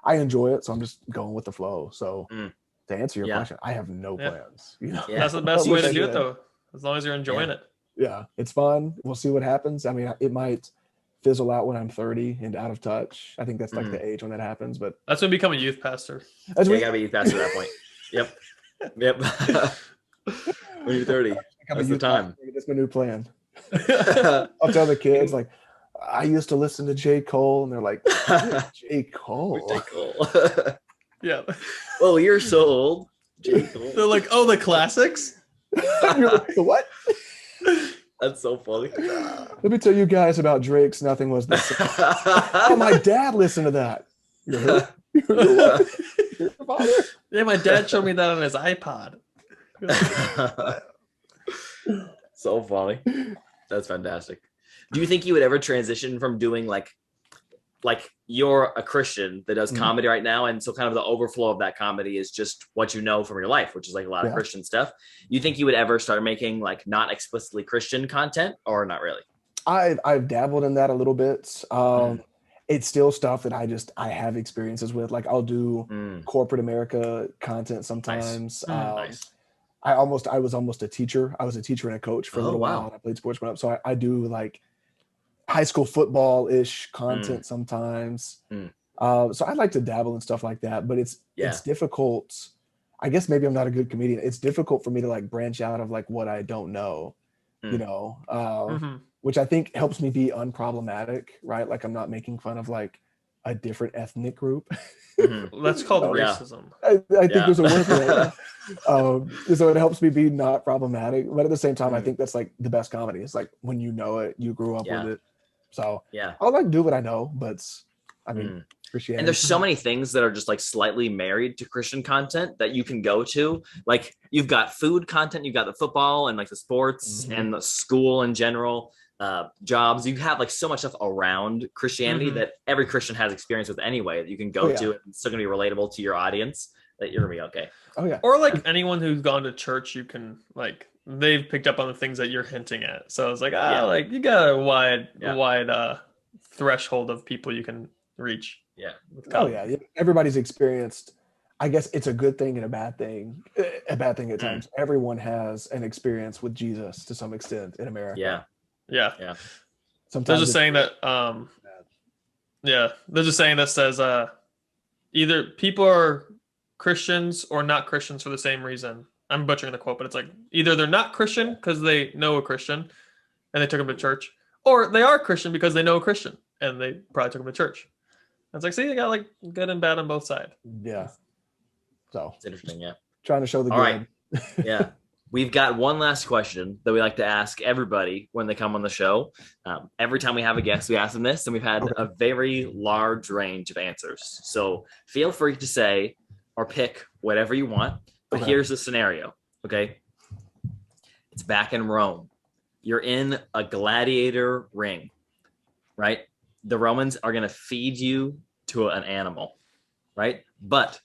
I enjoy it, so I'm just going with the flow. So to answer your question, I have no plans. You know? That's the best way to do it, though, as long as you're enjoying it. Yeah, it's fun. We'll see what happens. I mean, it might fizzle out when I'm 30 and out of touch. I think that's like the age when that happens. But that's when you become a youth pastor. You gotta be a youth pastor at that point. Yep. When you're 30, that's the time. That's my new plan. I'll tell the kids like, I used to listen to J. Cole, and they're like, J. Cole. J. Cole. Yeah. Oh, you're so old. J. Cole. They're like, oh, the classics? You're like, what? That's so funny. Let me tell you guys about Drake's Nothing Was the Same. Oh, my dad listened to that. Your father? Yeah, my dad showed me that on his iPod. So funny. That's fantastic. Do you think you would ever transition from doing like you're a Christian that does comedy right now, and so kind of the overflow of that comedy is just what you know from your life, which is like a lot of Christian stuff. You think you would ever start making like not explicitly Christian content, or not really? I've dabbled in that a little bit. It's still stuff that I have experiences with. Like I'll do corporate America content sometimes. Nice. I was almost a teacher. I was a teacher and a coach for a little while. And I played sports growing up. So I do like high school football-ish content sometimes. So I like to dabble in stuff like that, but it's difficult. I guess maybe I'm not a good comedian. It's difficult for me to like branch out of like what I don't know. you know, Mhm. which I think helps me be unproblematic, right? Like I'm not making fun of like a different ethnic group. Mhm. That's called Oh, yeah. racism. I think Yeah. there's a word for that. So it helps me be not problematic, but at the same time, I Mhm. think that's like the best comedy. It's like when you know it, you grew up Yeah. with it. So Yeah. I like do what I know, but I mean, Mhm. Christianity. And there's so many things that are just like slightly married to Christian content that you can go to. Like you've got food content, you've got the football and like the sports Mhm. and the school in general, jobs. You have like so much stuff around Christianity Mhm. that every Christian has experience with anyway that you can go Oh, yeah. to and it's still gonna be relatable to your audience that you're gonna be okay. Oh yeah. Or like anyone who's gone to church, you can like they've picked up on the things that you're hinting at. So it's like Yeah. like you got a wide Yeah. threshold of people you can reach. Yeah. With Oh comedy. yeah. Everybody's experienced. I guess it's a good thing and a bad thing. A bad thing at times. Everyone has an experience with Jesus to some extent in America. Yeah. Yeah. Yeah. There's Sometimes a it's saying good. that there's a saying that says either people are Christians or not Christians for the same reason. I'm butchering the quote, but it's like either they're not Christian because they know a Christian and they took him to church, or they are Christian because they know a Christian and they probably took him to church. It's like, see, you got like good and bad on both sides. Yeah. So It's interesting. Yeah. trying to show the All good. right. Yeah. We've got one last question that we like to ask everybody when they come on the show. Every time we have a guest, we ask them this, and we've had a very large range of answers. So feel free to say or pick whatever you want. But here's the scenario. Okay. It's back in Rome. You're in a gladiator ring, right? The Romans are going to feed you to an animal, right? But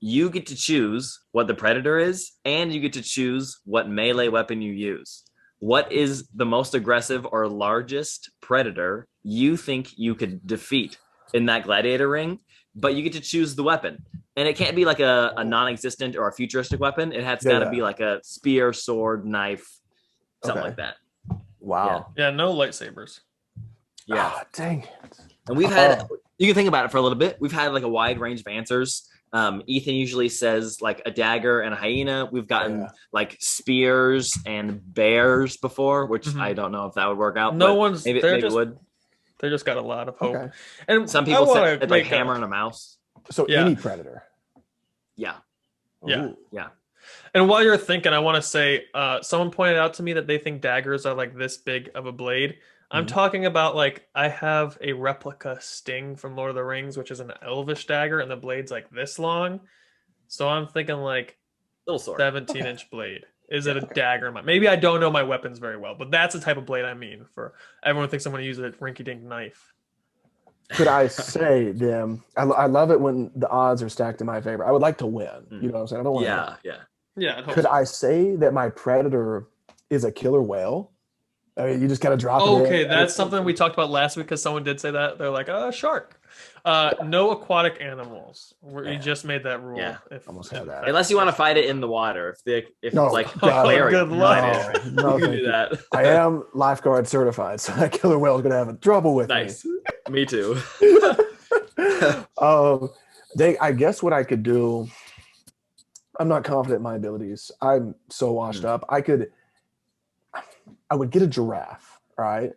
you get to choose what the predator is, and you get to choose what melee weapon you use. What is the most aggressive or largest predator you think you could defeat in that gladiator ring? But you get to choose the weapon. And it can't be like a non-existent or a futuristic weapon. It has got to be like a spear, sword, knife, something like that. Wow. Yeah, no lightsabers. Yeah. Oh, dang it. And we've had, you can think about it for a little bit. We've had like a wide range of answers. Ethan usually says like a dagger and a hyena. We've gotten like spears and bears before, which I don't know if that would work out. No but one's maybe just, it would. They just got a lot of hope. Okay. And Some people say said like hammer and a mouse. So any predator. Yeah. Yeah. Ooh. Yeah. And while you're thinking, I want to say, someone pointed out to me that they think daggers are like this big of a blade. I'm talking about like I have a replica Sting from Lord of the Rings, which is an elvish dagger, and the blade's like this long. So I'm thinking like little sword, 17-inch blade. Is it a dagger? Maybe I don't know my weapons very well, but that's the type of blade I mean. For everyone thinks I'm going to use a rinky-dink knife. Could I say them? I love it when the odds are stacked in my favor. I would like to win. You know what I'm saying? I don't want to. Yeah. Could I say that my predator is a killer whale? I mean, you just kind of drop it in. Okay, that's something we talked about last week because someone did say that. They're like, shark. No aquatic animals. We just made that rule. Yeah, almost had that. Unless you want to fight it in the water. If No, like good luck. No, you can do that. I am lifeguard certified, so that killer whale is gonna have trouble with me. Me too. I guess what I could do. I'm not confident in my abilities. I'm so washed up. I would get a giraffe. Right?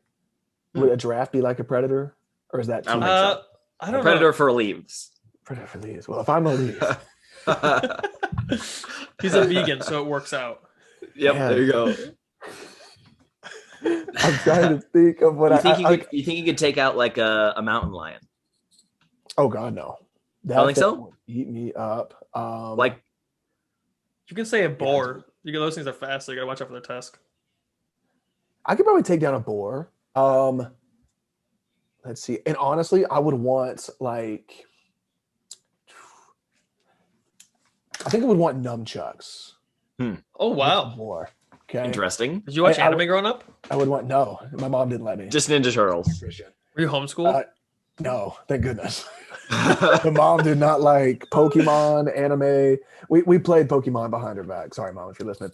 Would a giraffe be like a predator, or is that too much? I don't predator know. for leaves. Predator for leaves. Well, if I'm a leaf, he's a vegan, so it works out. Yep, there you go. I'm trying to think of what you think you could take out like a mountain lion? Oh God, no. I don't think so. Would eat me up. Like you can say a boar. Those things are fast, so you gotta watch out for their tusk. I could probably take down a boar. Let's see. And honestly, I would want like I think I would want nunchucks. Oh wow. Boar. Okay. Interesting. Did you watch anime growing up? I would want My mom didn't let me. Just Ninja Turtles. Were you homeschooled? No, thank goodness. The mom did not like Pokemon, anime. We played Pokemon behind her back. Sorry, Mom, if you're listening.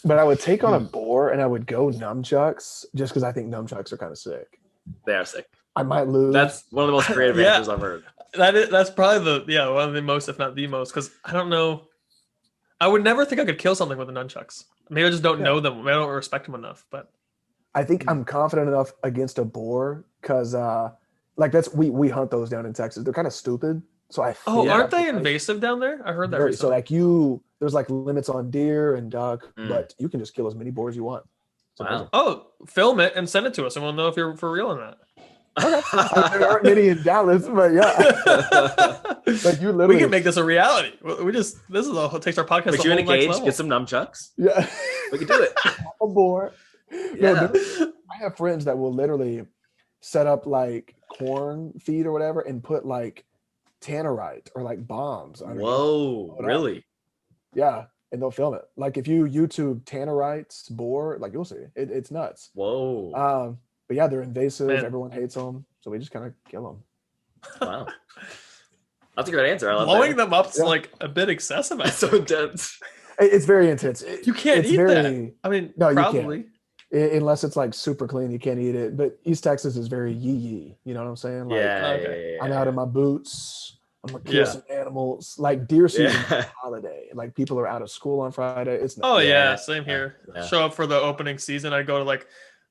But I would take on a boar and I would go nunchucks just because I think nunchucks are kind of sick. They are sick. I might lose. That's one of the most creative answers I've heard. That's probably one of the most, if not the most, because I don't know. I would never think I could kill something with the nunchucks. Maybe I just don't know them. Maybe I don't respect them enough. But I think I'm confident enough against a boar because like we hunt those down in Texas. They're kind of stupid. So I think aren't they invasive down there? I heard that very, so recently. like there's like limits on deer and duck, but you can just kill as many boars you want. Wow. Oh, film it and send it to us, and we'll know if you're for real or not. Okay. I mean, there aren't many in Dallas, but yeah. Like you literally, We can make this a reality. This takes our podcast. Put you in a cage, get some nunchucks. Yeah. We can do it. A boar. Yeah. No, I have friends that will literally set up like corn feed or whatever and put like tannerite or like bombs. Whoa, really? Yeah. And they'll film it. Like if you YouTube tannerites boar, like you'll see it's nuts. Whoa. But yeah, they're invasive. Man. Everyone hates them. So we just kind of kill them. Wow. That's a great answer. I love Blowing that. them up's like a bit excessive. That's so intense. It's very intense. You can't eat that. I mean, no, probably. You can't. Unless it's like super clean, you can't eat it. But East Texas is very yee. You know what I'm saying? Like, Yeah. I'm out in my boots. I'm gonna kill some animals. Like deer season is a holiday. Like people are out of school on Friday. It's not. Oh yeah, same here. Yeah. Show up for the opening season. I go to like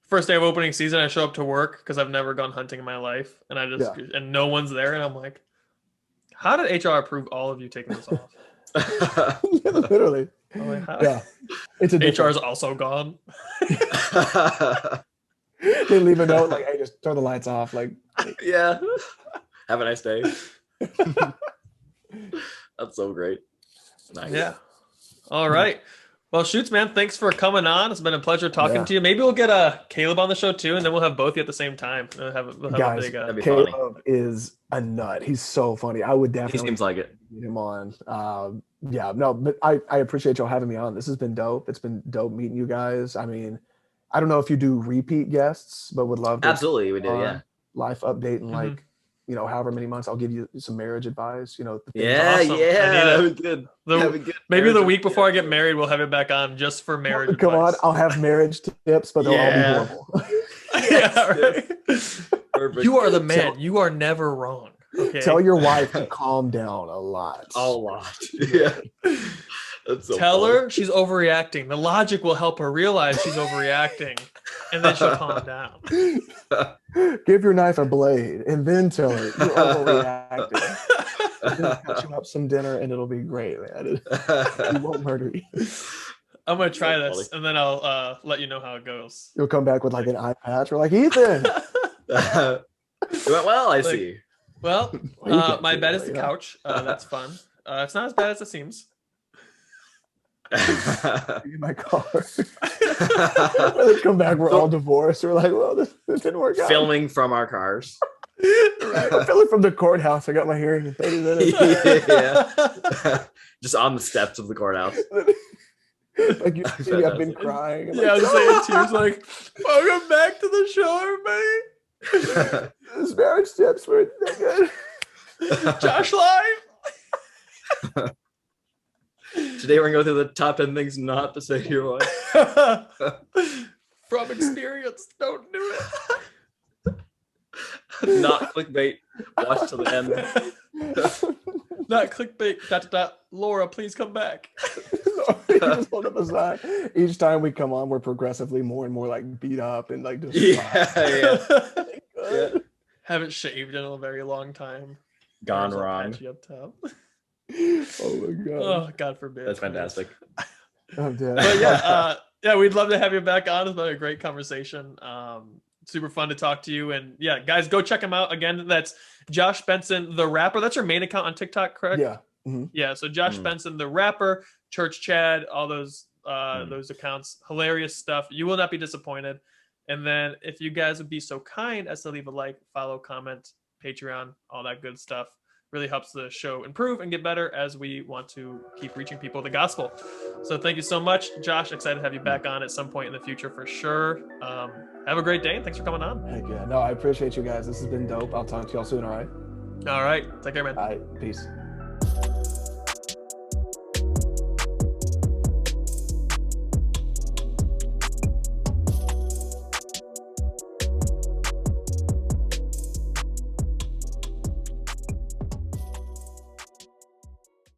first day of opening season. I show up to work because I've never gone hunting in my life, and I just and no one's there, and I'm like, how did HR approve all of you taking this off? Yeah, literally. I'm like, how? Yeah, it's a HR is also gone. They leave a note like, "Hey, just turn the lights off." Like, yeah. Have a nice day. That's so great. Nice. Yeah. All right. Well, Shoots, man, thanks for coming on. It's been a pleasure talking to you. Maybe we'll get Caleb on the show too, and then we'll have both of you at the same time. We'll have guys, a big, that'd be Caleb funny. is a nut. He's so funny. I would definitely He seems like it. get him on. But I appreciate y'all having me on. This has been dope. It's been dope meeting you guys. I mean, I don't know if you do repeat guests, but would love to. Absolutely, we do. Yeah. Life update in like, however many months. I'll give you some marriage advice. Yeah, awesome. that'd be good. Maybe the week before I get married, we'll have it back on just for marriage. Come advice. on, I'll have marriage tips, but they'll all be horrible. Yeah, right. Perfect. You are the man. You are never wrong. Okay. Tell your wife to calm down a lot. A lot. Yeah. That's so Tell funny. her she's overreacting. The logic will help her realize she's overreacting, and then she'll calm down. Give your knife a blade, and then tell her you're overreacting. Then cut you up some dinner, and it'll be great, man. He won't murder you. I'm gonna try That's this, and then I'll let you know how it goes. You'll come back with like an eye patch. We're like, Ethan. It went well, I see. Well, You can't my do bed that, is the couch. That's fun. It's not as bad as it seems. In my car. They come back, we're all divorced. We're like, well, this didn't work out. Filming from our cars. Right. I'm filming from the courthouse. I got my hearing in 30 minutes. Yeah. Just on the steps of the courthouse. Like you see me, I've been crying. I'm Yeah, I like, was saying tears like, welcome back to the show, everybody. this marriage tips were good. Josh live. Today we're gonna go through the top 10 things not to say to your wife. From experience, don't do it. Not clickbait. Watch till the end. Not clickbait. ... Laura, please come back. You just hold up a sign. Each time we come on, we're progressively more and more like beat up and like just Yeah. Haven't shaved in a very long time. Gone There's a wrong. patchy up top. Oh my god. Oh, God forbid. That's fantastic. I'm dead. But yeah, we'd love to have you back on. It's been a great conversation. Super fun to talk to you. And yeah, guys, go check him out. Again, that's Josh Benson, the rapper. That's your main account on TikTok, correct? Yeah. Mm-hmm. Yeah. So Josh Benson, the rapper, ChurchChad, all those accounts, hilarious stuff. You will not be disappointed. And then if you guys would be so kind as to leave a like, follow, comment, Patreon, all that good stuff. Really helps the show improve and get better as we want to keep reaching people with the gospel. So thank you so much, Josh. Excited to have you back on at some point in the future for sure. Have a great day and thanks for coming on. Heck yeah. No, I appreciate you guys. This has been dope. I'll talk to y'all soon. All right. All right. Take care, man. All right. Peace.